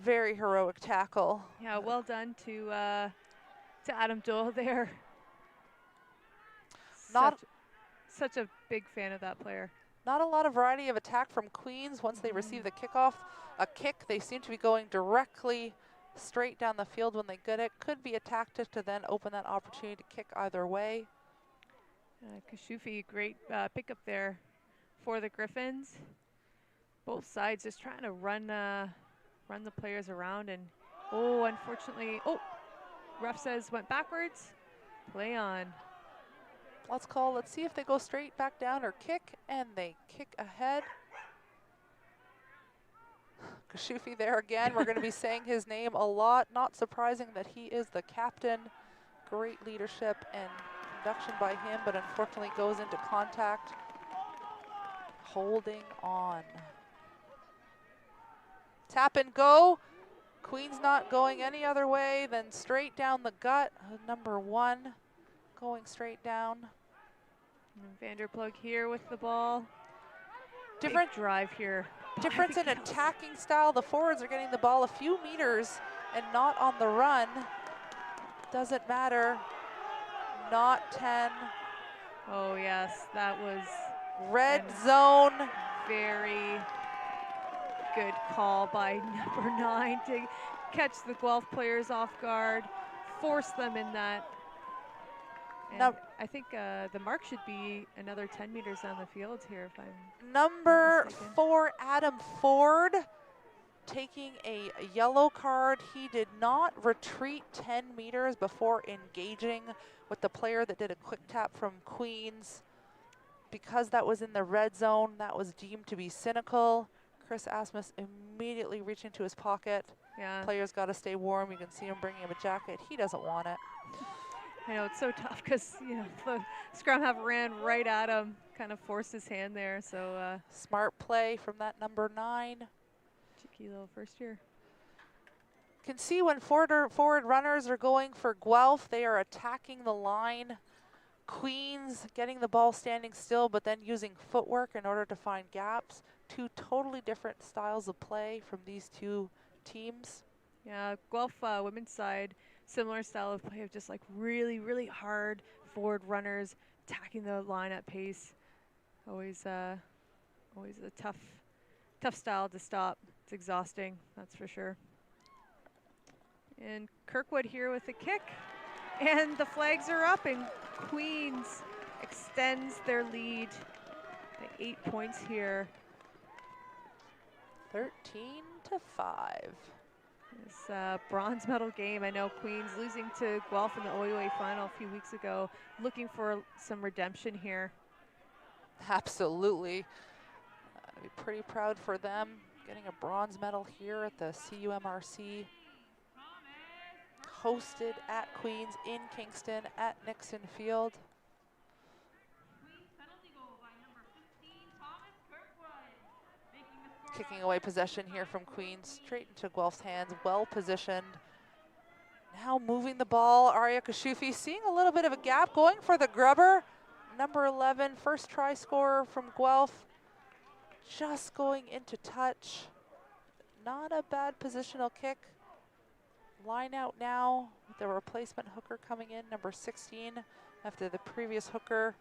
very heroic tackle. Yeah, well done to Adam Doyle there. Such a big fan of that player. Not a lot of variety of attack from Queens once they receive the kickoff. A kick, they seem to be going directly straight down the field when they get it. Could be a tactic to then open that opportunity to kick either way. Kashufi, great pickup there for the Griffins. Both sides just trying to run the players around, and unfortunately, ref says went backwards. Play on. Let's see if they go straight back down or kick, and they kick ahead. Kashufi there again. We're going to be saying his name a lot. Not surprising that he is the captain. Great leadership and conduction by him, but unfortunately goes into contact. Holding on. Tap and go. Queen's not going any other way than straight down the gut. Number 1 going straight down. And Vanderplug here with the ball. Different big drive here. Difference in attacking style. The forwards are getting the ball a few meters and not on the run. Doesn't matter. Not 10. Oh yes, that was red zone. Very good call by number 9 to catch the Guelph players off guard, force them in that. And Now, I think the mark should be another 10 meters down the field here, if I'm number 4, Adam Ford, taking a yellow card. He did not retreat 10 meters before engaging with the player that did a quick tap from Queens. Because that was in the red zone, that was deemed to be cynical. Chris Asmus immediately reaching into his pocket. Yeah. Player's got to stay warm. You can see him bringing him a jacket. He doesn't want it. I know, it's so tough because, the scrum half ran right at him, kind of forced his hand there. So smart play from that number 9. Cheeky little first year. Can see when forward runners are going for Guelph, they are attacking the line. Queens getting the ball standing still, but then using footwork in order to find gaps. 2 totally different styles of play from these 2 teams. Yeah, Guelph women's side, similar style of play of just like really, really hard forward runners, attacking the line at pace. Always a tough style to stop. It's exhausting, that's for sure. And Kirkwood here with the kick. And the flags are up, and Queens extends their lead by 8 points here. 13-5. This bronze medal game. I know Queens losing to Guelph in the OUA final a few weeks ago, looking for some redemption here. Absolutely. I'd be pretty proud for them getting a bronze medal here at the CUMRC. Hosted at Queens in Kingston at Nixon Field. Kicking away possession here from Queens, straight into Guelph's hands, well positioned. Now moving the ball, Arya Kashufi seeing a little bit of a gap, going for the grubber. Number 11, first try scorer from Guelph, just going into touch. Not a bad positional kick. Line out now with the replacement hooker coming in, number 16, after the previous hooker,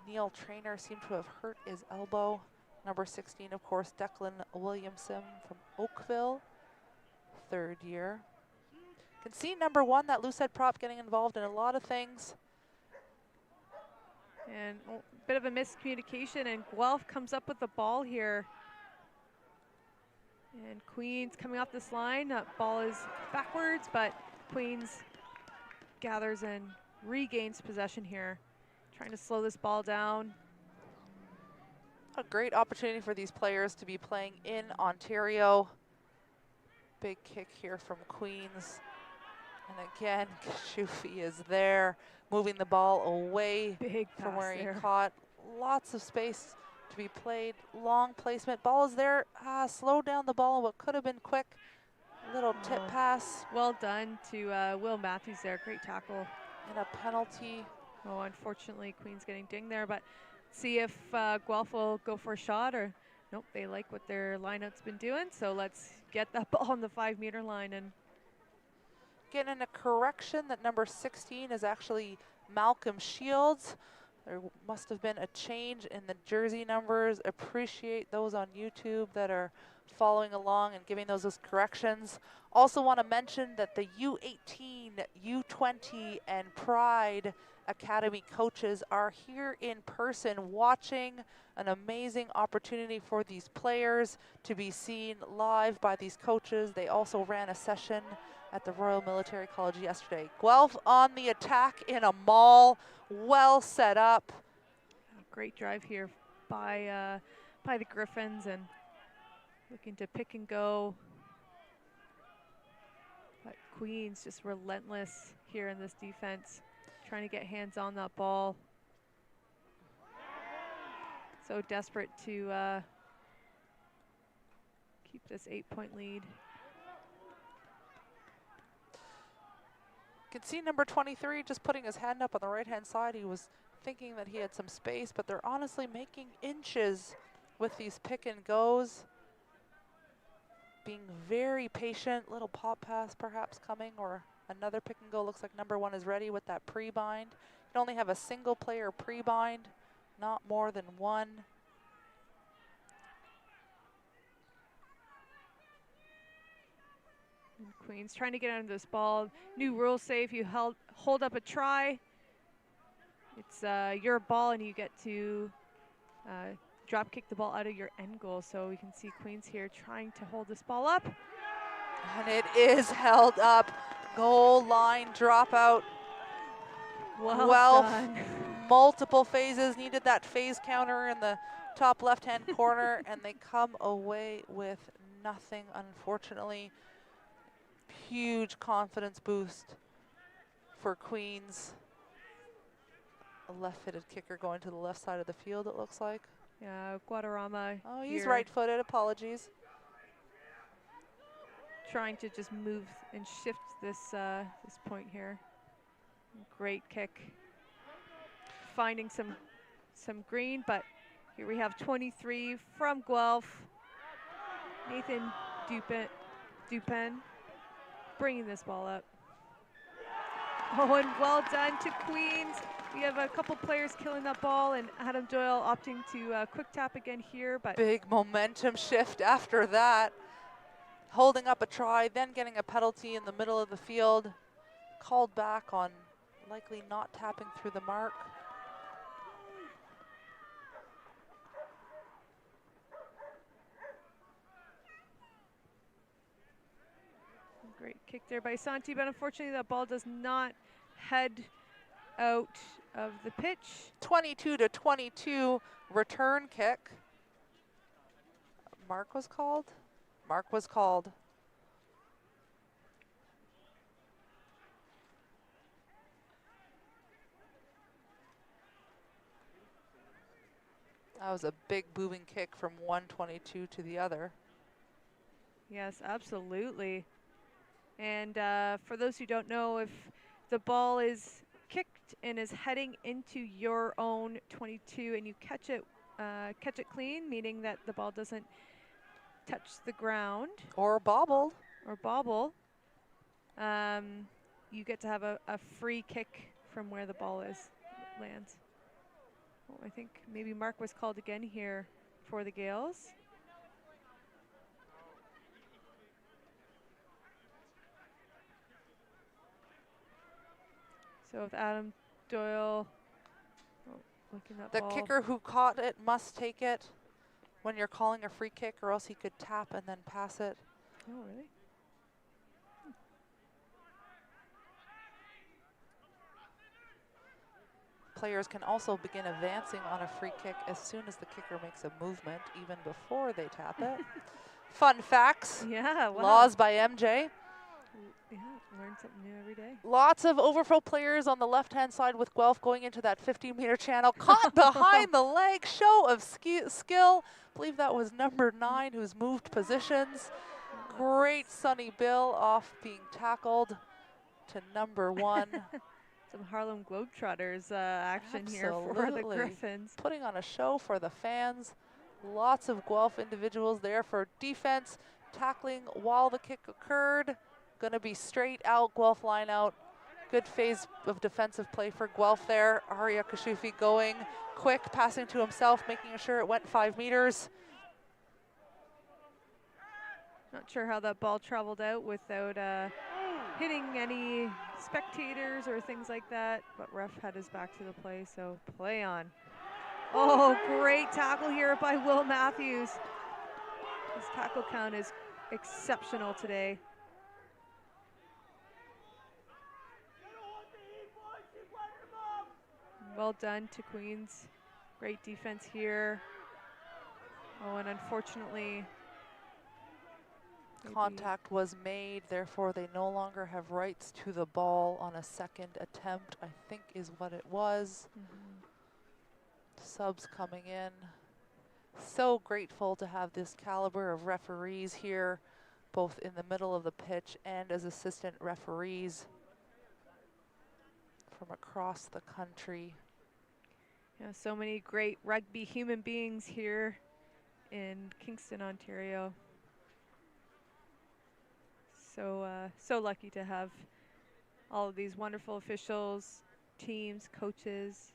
Neil Trainer, seemed to have hurt his elbow. Number 16, of course, Declan Williamson from Oakville, 3rd year. Can see number 1, that loose head prop, getting involved in a lot of things. And a bit of a miscommunication, and Guelph comes up with the ball here. And Queens coming off this line, that ball is backwards, but Queens gathers and regains possession here. Trying to slow this ball down. A great opportunity for these players to be playing in Ontario. Big kick here from Queens. And again, Kashufi is there, moving the ball away Big from pass where he there. caught. Lots of space to be played. Long placement. Ball is there. Slow down the ball. What could have been quick. Little tip Oh. pass Well done to Will Matthews there. Great tackle. and a penalty. Oh, unfortunately, Queens getting dinged there, but see if Guelph will go for a shot, or nope, they like what their lineout's been doing, so let's get that ball on the 5-meter line. And Getting a correction that number 16 is actually Malcolm Shields. There must have been a change in the jersey numbers. Appreciate those on YouTube that are following along and giving those corrections. Also want to mention that the U18, U20, and Pride Academy coaches are here in person watching. An amazing opportunity for these players to be seen live by these coaches. They also ran a session at the Royal Military College yesterday. Guelph on the attack in a maul, well set up. great drive here by the Griffins, and looking to pick and go. But Queens just relentless here in this defense, trying to get hands on that ball. So desperate to keep this 8-point lead. You can see number 23 just putting his hand up on the right-hand side. He was thinking that he had some space, but they're honestly making inches with these pick and goes. Being very patient, little pop pass perhaps coming, or another pick and go. Looks like number 1 is ready with that pre-bind. You can only have a single player pre-bind, not more than one. And Queens trying to get under this ball. New rule say if you hold up a try, it's your ball and you get to drop kick the ball out of your end goal. So we can see Queens here trying to hold this ball up. And it is held up. Goal line dropout. Well done. Multiple phases, needed that phase counter in the top left-hand corner, and they come away with nothing, unfortunately. Huge confidence boost for Queens. A left-footed kicker going to the left side of the field, it looks like. Yeah, Guadarrama. Oh, he's here right-footed, apologies. trying to just move and shift this this point here. Great kick. Finding some green, but here we have 23 from Guelph. Nathan Dupin bringing this ball up. Oh, and well done to Queens. We have a couple players killing that ball, and Adam Doyle opting to quick tap again here, but Big momentum shift after that. Holding up a try, then getting a penalty in the middle of the field. Called back on likely not tapping through the mark. great kick there by Santi, but unfortunately that ball does not head out of the pitch. 22-22 return kick. Mark was called? Mark was called. That was a big moving kick from 122 to the other. Yes, absolutely. And for those who don't know, if the ball is kicked and is heading into your own 22 and you catch it clean, meaning that the ball doesn't touch the ground Or bobbled. or bobble, you get to have a free kick from where the ball lands. Oh, I think maybe Mark was called again here for the Gales. So with Adam Doyle Looking that The ball. kicker who caught it must take it when you're calling a free kick, or else he could tap and then pass it. Oh, really? Players can also begin advancing on a free kick as soon as the kicker makes a movement, even before they tap it. Fun facts. Yeah, wow. Laws by MJ. Yeah, learn something new every day. Lots of overflow players on the left-hand side with Guelph going into that 15-meter channel. Caught behind the leg. Show of skill. I believe that was number 9 who's moved positions. Great Sonny Bill off being tackled to number 1. Some Harlem Globetrotters action here for the Absolutely. Griffins. Putting on a show for the fans. Lots of Guelph individuals there for defense, tackling while the kick occurred. Going to be straight out, Guelph line out. Good phase of defensive play for Guelph there. Arya Kashufi going quick, passing to himself, making sure it went 5 meters. Not sure how that ball traveled out without hitting any spectators or things like that, but ref had his back to the play, so play on. Oh, great tackle here by Will Matthews. His tackle count is exceptional today. Well done to Queens. Great defense here. Oh, and unfortunately, Contact was made, therefore they no longer have rights to the ball on a second attempt, I think is what it was. Subs coming in. So grateful to have this caliber of referees here, both in the middle of the pitch and as assistant referees from across the country. Yeah, so many great rugby human beings here in Kingston, Ontario. So lucky to have all of these wonderful officials, teams, coaches,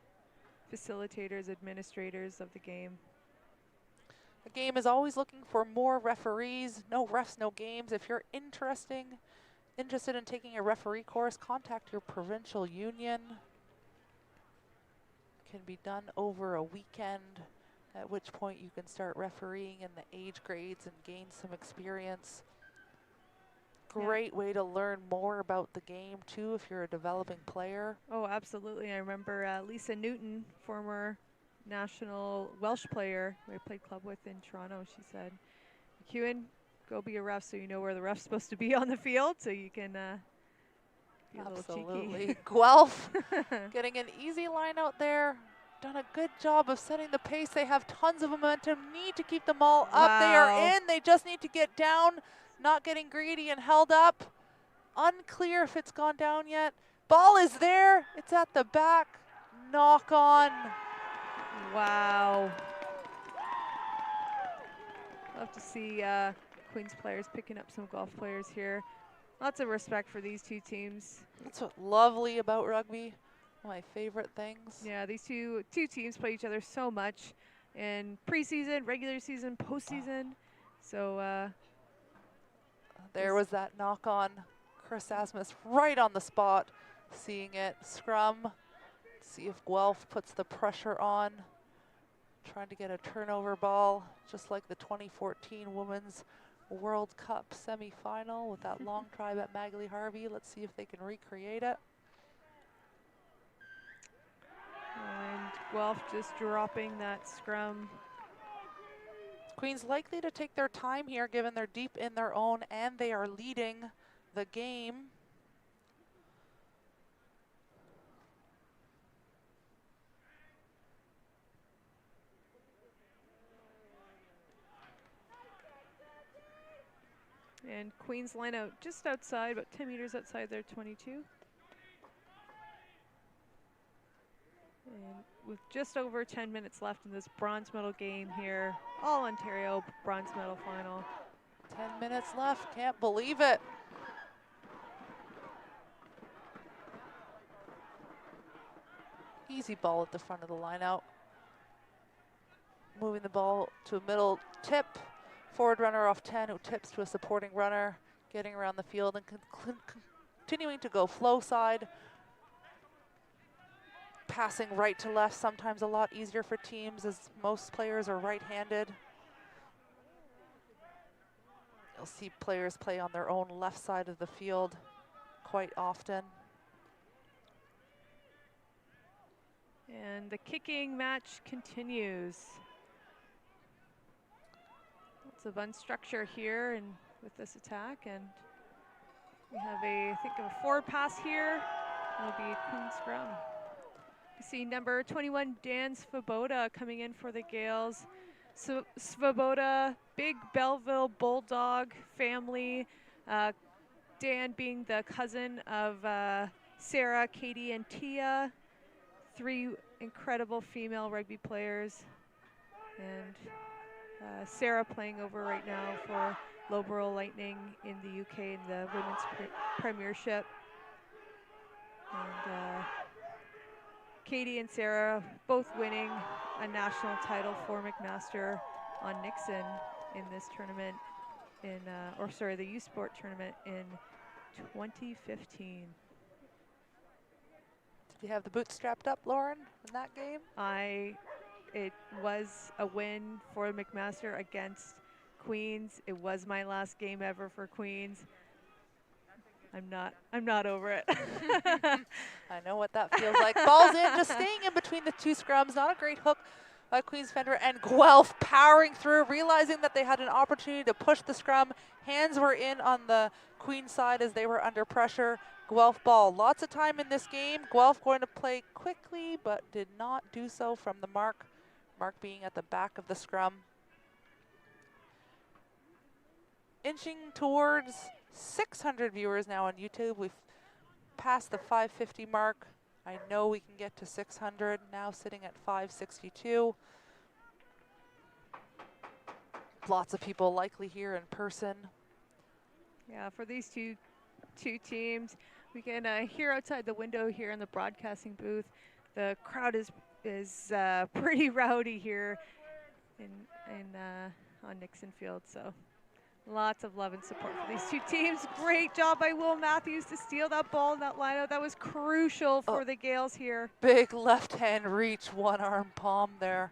facilitators, administrators of the game. The game is always looking for more referees. No refs, no games. If you're interested in taking a referee course, contact your provincial union. Can be done over a weekend, at which point you can start refereeing in the age grades and gain some experience. Great way to learn more about the game too if you're a developing player. Oh, absolutely. I remember Lisa Newton, former national Welsh player who I played club with in Toronto. She said, "McEwen, go be a ref so you know where the ref's supposed to be on the field so you can be a little cheeky." Absolutely. Guelph getting an easy line out there. Done a good job of setting the pace. They have tons of momentum, need to keep them all up. They are in, they just need to get down. Not getting greedy and held up. Unclear if it's gone down yet. Ball is there. It's at the back. Knock on. Wow. Love to see Queens players picking up some Guelph players here. Lots of respect for these two teams. That's what's lovely about rugby. One of my favorite things. Yeah, these two teams play each other so much in preseason, regular season, postseason. So there was that knock on. Chris Asmus right on the spot, seeing it. Scrum. See if Guelph puts the pressure on. Trying to get a turnover ball, just like the 2014 Women's World Cup semi-final with that long drive at Magali Harvey. Let's see if they can recreate it. and Guelph just dropping that scrum. Queens likely to take their time here given they're deep in their own and they are leading the game. And Queens line out just outside, about 10 meters outside their 22. And with just over 10 minutes left in this bronze medal game here, all Ontario bronze medal final. 10 minutes left, can't believe it. Easy ball at the front of the line out. Moving the ball to a middle tip. Forward runner off 10 who tips to a supporting runner, getting around the field and continuing to go flow side. passing right to left, sometimes a lot easier for teams as most players are right-handed. You'll see players play on their own left side of the field quite often. And the kicking match continues. Lots of unstructure here and with this attack, and we have I think a forward pass here. It'll be a Queen scrum. You see number 21, Dan Svoboda, coming in for the Gales. So Svoboda, big Belleville Bulldog family. Dan being the cousin of Sarah, Katie, and Tia. 3 incredible female rugby players. And Sarah playing over right now for Loughborough Lightning in the UK in the Women's Premiership. And Katie and Sarah both winning a national title for McMaster on Nixon in this tournament the U Sport tournament in 2015. Did you have the boots strapped up, Lauren, in that game? It was a win for McMaster against Queens. It was my last game ever for Queens. I'm not over it. I know what that feels like. Ball's in, just staying in between the 2 scrums. Not a great hook by Queens Fender, and Guelph powering through, realizing that they had an opportunity to push the scrum. Hands were in on the Queens side as they were under pressure. Guelph ball. Lots of time in this game. Guelph going to play quickly, but did not do so from the mark. Mark being at the back of the scrum. Inching towards 600 viewers now on YouTube. We've passed the 550 mark. I know we can get to 600, now sitting at 562. Lots of people likely here in person. Yeah, for these two teams, we can hear outside the window here in the broadcasting booth. The crowd is pretty rowdy here on Nixon Field. So lots of love and support for these 2 teams. Great job by Will Matthews to steal that ball in that lineout. That was crucial for the Gales here. Big left hand reach, 1 arm palm there.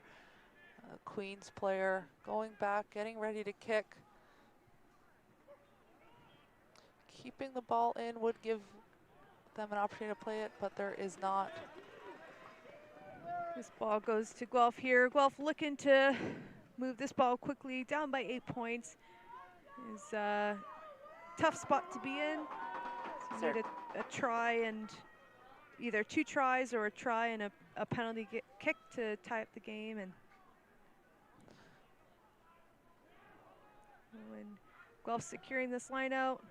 Queens player going back, getting ready to kick. Keeping the ball in would give them an opportunity to play it, but there is not. This ball goes to Guelph here. Guelph looking to move this ball quickly, down by 8 points. Is a tough spot to be in. So need a try and either 2 tries or a try and a penalty kick to tie up the game. And when Guelph securing this line out,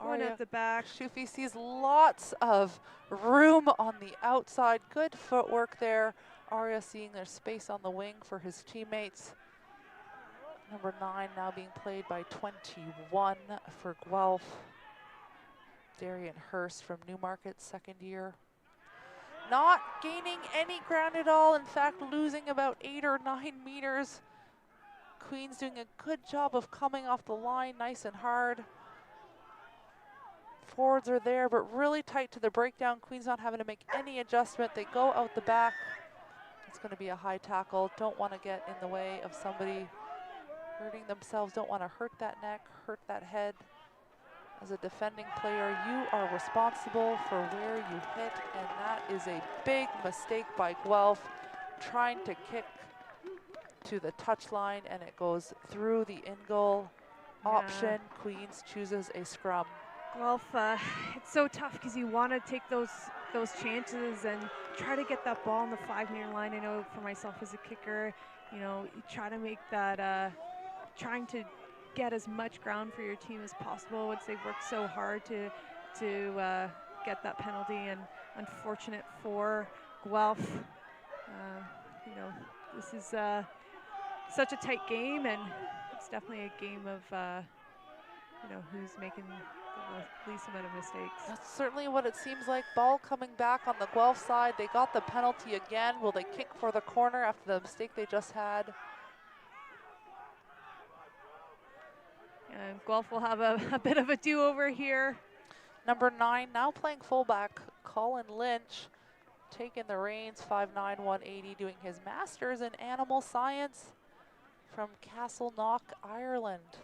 going up the back. Shufi sees lots of room on the outside. Good footwork there. Aria seeing there's space on the wing for his teammates. Number 9 now being played by 21 for Guelph. Darian Hurst from Newmarket, 2nd year. Not gaining any ground at all. In fact, losing about 8 or 9 meters. Queens doing a good job of coming off the line nice and hard. Forwards are there, but really tight to the breakdown. Queens not having to make any adjustment. They go out the back. It's going to be a high tackle. Don't want to get in the way of somebody hurting themselves. Don't want to hurt that neck, hurt that head. As a defending player, you are responsible for where you hit, and that is a big mistake by Guelph, trying to kick to the touchline, and it goes through the in-goal option. Queens chooses a scrum. Guelph, it's so tough because you want to take those chances and try to get that ball on the 5-meter line. I know for myself as a kicker, you try to make that, trying to get as much ground for your team as possible once they've worked so hard to get that penalty. And unfortunate for Guelph, this is such a tight game, and it's definitely a game of who's making the least amount of mistakes. That's certainly what it seems like. Ball coming back on the Guelph side. They got the penalty again. Will they kick for the corner after the mistake they just had? And Guelph will have a bit of a do-over here. Number 9 now playing fullback, Colin Lynch. taking the reins, 5'9", 180, doing his master's in animal science from Castleknock, Ireland.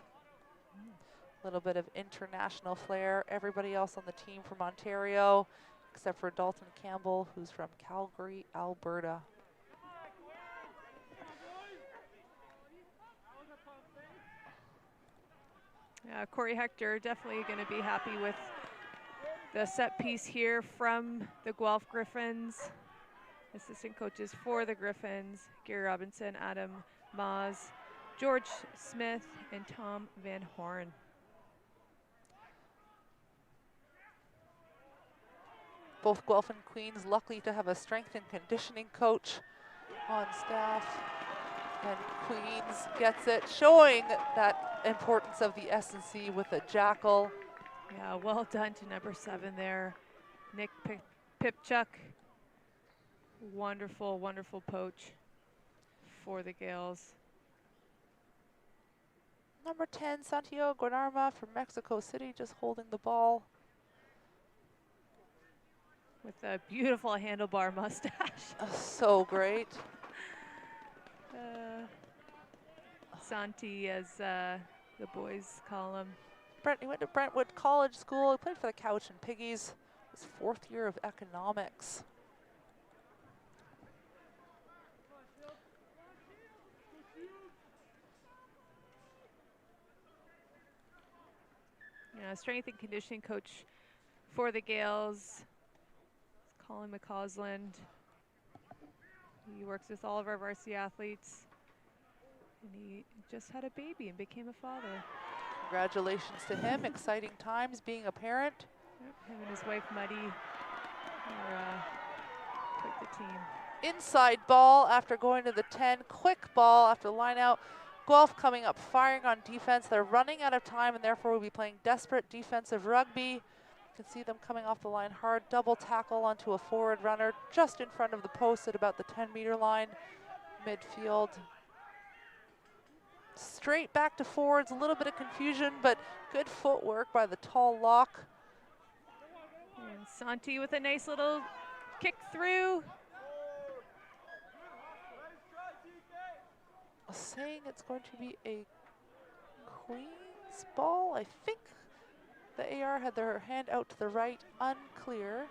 A little bit of international flair. Everybody else on the team from Ontario, except for Dalton Campbell, who's from Calgary, Alberta. Corey Hector definitely going to be happy with the set piece here from the Guelph Griffins. Assistant coaches for the Griffins, Gary Robinson, Adam Maas, George Smith, and Tom Van Horn. Both Guelph and Queens lucky to have a strength and conditioning coach on staff. And Queens gets it, showing that importance of the S&C with a jackal. Yeah, well done to number 7 there, Nick Pipchuk. Wonderful, wonderful poach for the Gales. Number 10, Santiago Guanarma from Mexico City, just holding the ball. With a beautiful handlebar mustache. So great. Santi, as the boys call him. He went to Brentwood College School. He played for the Couch and Piggies. His 4th year of economics. Yeah, strength and conditioning coach for the Gales, Colin McCausland. He works with all of our varsity athletes, and he just had a baby and became a father. Congratulations to him. Exciting times being a parent. Yep, him and his wife Muddy are quite the team. Inside ball after going to the 10. Quick ball after line out. Guelph coming up firing on defense. They're running out of time and therefore will be playing desperate defensive rugby. You can see them coming off the line hard. Double tackle onto a forward runner just in front of the post at about the 10-meter line, midfield. Straight back to forwards, a little bit of confusion, but good footwork by the tall lock. And Santi with a nice little kick through. Saying it's going to be a Queen's ball. I think the AR had their hand out to the right, unclear.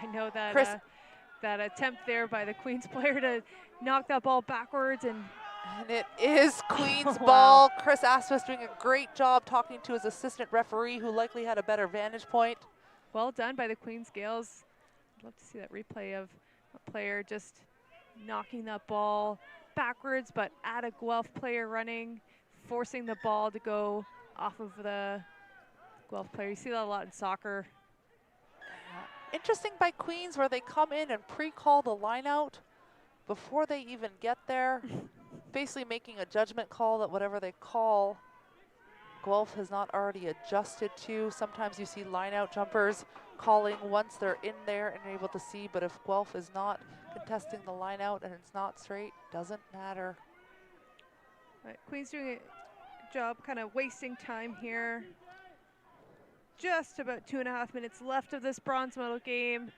I know that that attempt there by the Queens player to knock that ball backwards, and it is Queen's Wow. ball. Chris Asmus doing a great job talking to his assistant referee, who likely had a better vantage point. Well done by the Queens Gales. I'd love to see that replay of a player just knocking that ball backwards, but at a Guelph player running, forcing the ball to go off of the Guelph player. You see that a lot in soccer. Interesting by Queens, where they come in and pre-call the line out before they even get there, basically making a judgment call that whatever they call, Guelph has not already adjusted to. Sometimes you see line out jumpers calling once they're in there and you're able to see, but if Guelph is not contesting the line out and it's not straight, doesn't matter. Right, Queens doing a good job kind of wasting time here. Just about 2.5 minutes left of this bronze medal game.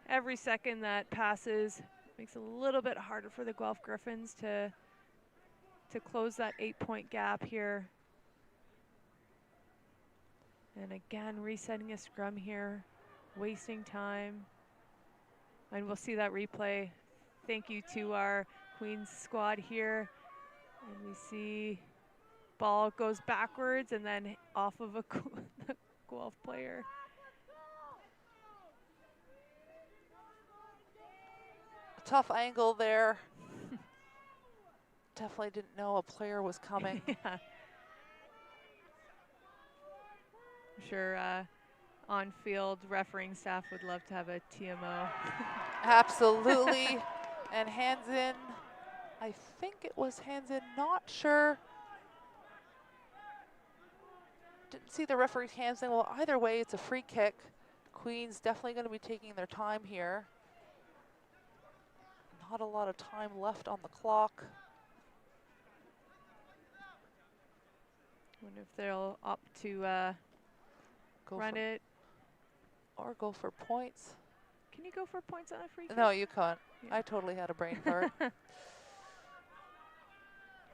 Every second that passes makes it a little bit harder for the Guelph Griffins to close that 8-point gap here. And again, resetting a scrum here, wasting time. And we'll see that replay. Thank you to our Queens squad here. And we see ball goes backwards and then off of a Guelph player. Tough angle there. Definitely didn't know a player was coming. Yeah. I'm sure on-field refereeing staff would love to have a TMO. Absolutely. And hands in. I think it was hands in, not sure. Didn't see the referee's hands in. Well, either way, it's a free kick. Queens definitely going to be taking their time here. Not a lot of time left on the clock. Wonder if they'll opt to run it. Or go for points. Can you go for points on a free kick? No, you can't. Yeah. I totally had a brain fart.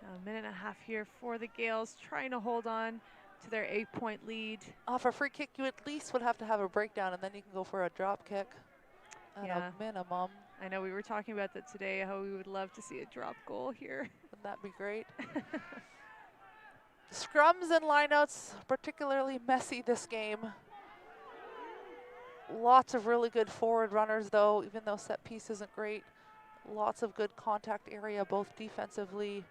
A minute and a half here for the Gales, trying to hold on to their 8-point lead. For a free kick, you at least would have to have a breakdown, and then you can go for a drop kick at Yeah. a minimum. I know we were talking about that today, how we would love to see a drop goal here. Wouldn't that be great? Scrums and lineouts, particularly messy this game. Lots of really good forward runners, though, even though set piece isn't great. Lots of good contact area, both defensively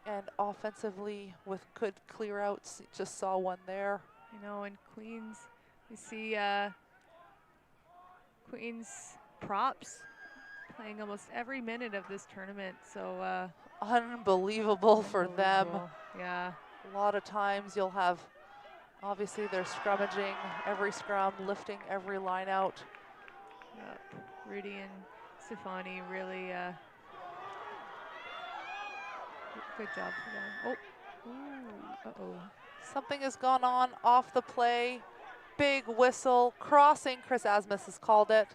and offensively, with good clear outs. Just saw one there. You know, in Queens, you see Queens props playing almost every minute of this tournament. So Unbelievable for them. unbelievable. Yeah. A lot of times you'll have, obviously they're scrummaging every scrum, lifting every line out. Yep. Rudy and Stefani really good job for them. Oh, ooh, uh-oh. Something has gone on off the play. Big whistle, crossing, Chris Asmus has called it.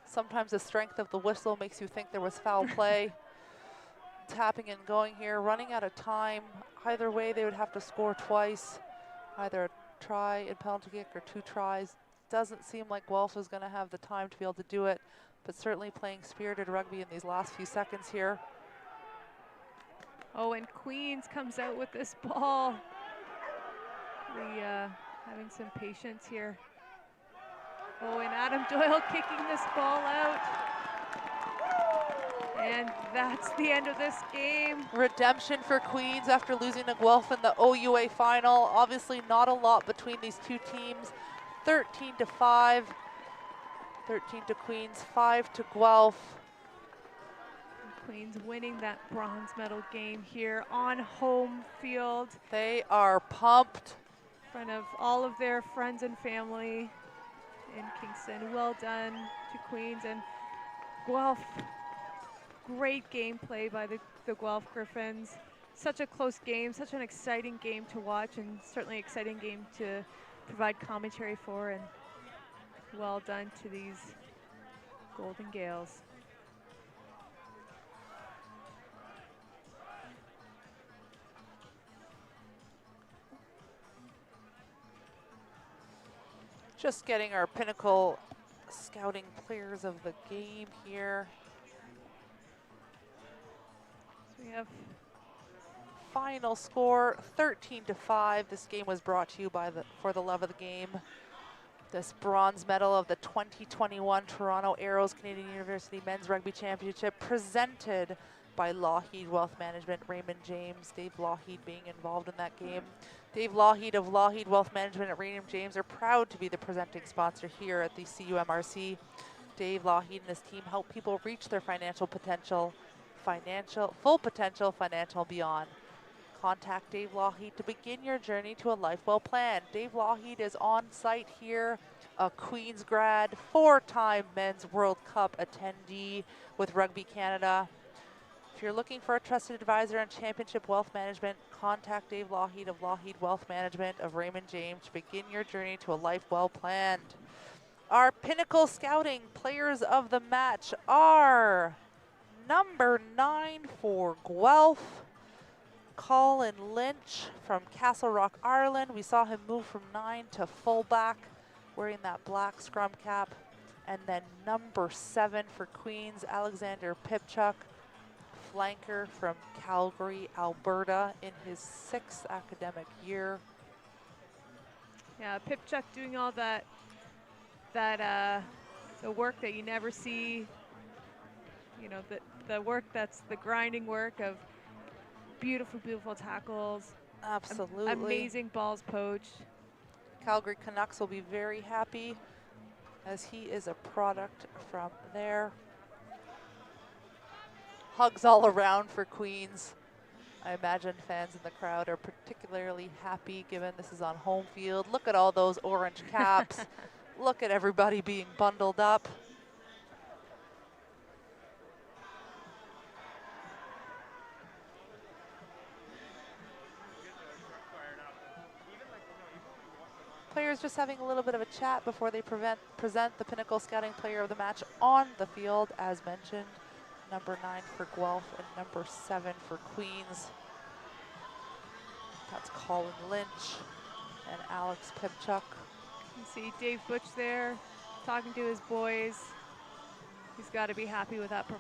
Sometimes the strength of the whistle makes you think there was foul play. Tapping and going here, running out of time. Either way, they would have to score twice. Either a try and penalty kick or 2 tries. Doesn't seem like Guelph is going to have the time to be able to do it, but certainly playing spirited rugby in these last few seconds here. Oh, and Queens comes out with this ball. We having some patience here. Oh, and Adam Doyle kicking this ball out. And that's the end of this game. Redemption for Queens after losing to Guelph in the OUA final. Obviously not a lot between these two teams. 13-5. 13 to Queens, 5 to Guelph. Queens winning that bronze medal game here on home field They are pumped. in front of all of their friends and family in Kingston. Well done to Queens and Guelph. Great gameplay by the Guelph Griffins. Such a close game, such an exciting game to watch, and certainly exciting game to provide commentary for, and well done to these Golden Gales. Just getting our pinnacle scouting players of the game here. So we have Final score 13-5. This game was brought to you by for the love of the game. This bronze medal of the 2021 Toronto Arrows Canadian University Men's Rugby Championship presented by Lougheed Wealth Management, Raymond James, Dave Lougheed being involved in that game. Dave Lougheed of Lougheed Wealth Management at Raymond James are proud to be the presenting sponsor here at the CUMRC. Dave Lougheed and his team help people reach their financial potential, full potential, financial and beyond. Contact Dave Lougheed to begin your journey to a life well planned. Dave Lougheed is on site here, a Queens grad, 4-time Men's World Cup attendee with Rugby Canada. If you're looking for a trusted advisor on championship wealth management, contact Dave Lougheed of Lougheed Wealth Management of Raymond James to begin your journey to a life well planned. Our pinnacle scouting players of the match are number 9 for Guelph, Colin Lynch from Castle Rock, Ireland. We saw him move from 9 to fullback, wearing that black scrum cap. And then number 7 for Queens, Alexander Pipchuk, flanker from Calgary, Alberta, in his 6th academic year. Yeah, Pipchuk doing all the work that you never see. You know, the work that's the grinding work of beautiful, beautiful tackles. Absolutely. Amazing balls poached. Calgary Canucks will be very happy as he is a product from there. Hugs all around for Queens. I imagine fans in the crowd are particularly happy given this is on home field. Look at all those orange caps. Look at everybody being bundled up. Players just having a little bit of a chat before they present the Pinnacle Scouting Player of the Match on the field. As mentioned, number 9 for Guelph and number 7 for Queens. That's Colin Lynch and Alex Pipchuk. You see Dave Butch there talking to his boys. He's got to be happy with that performance.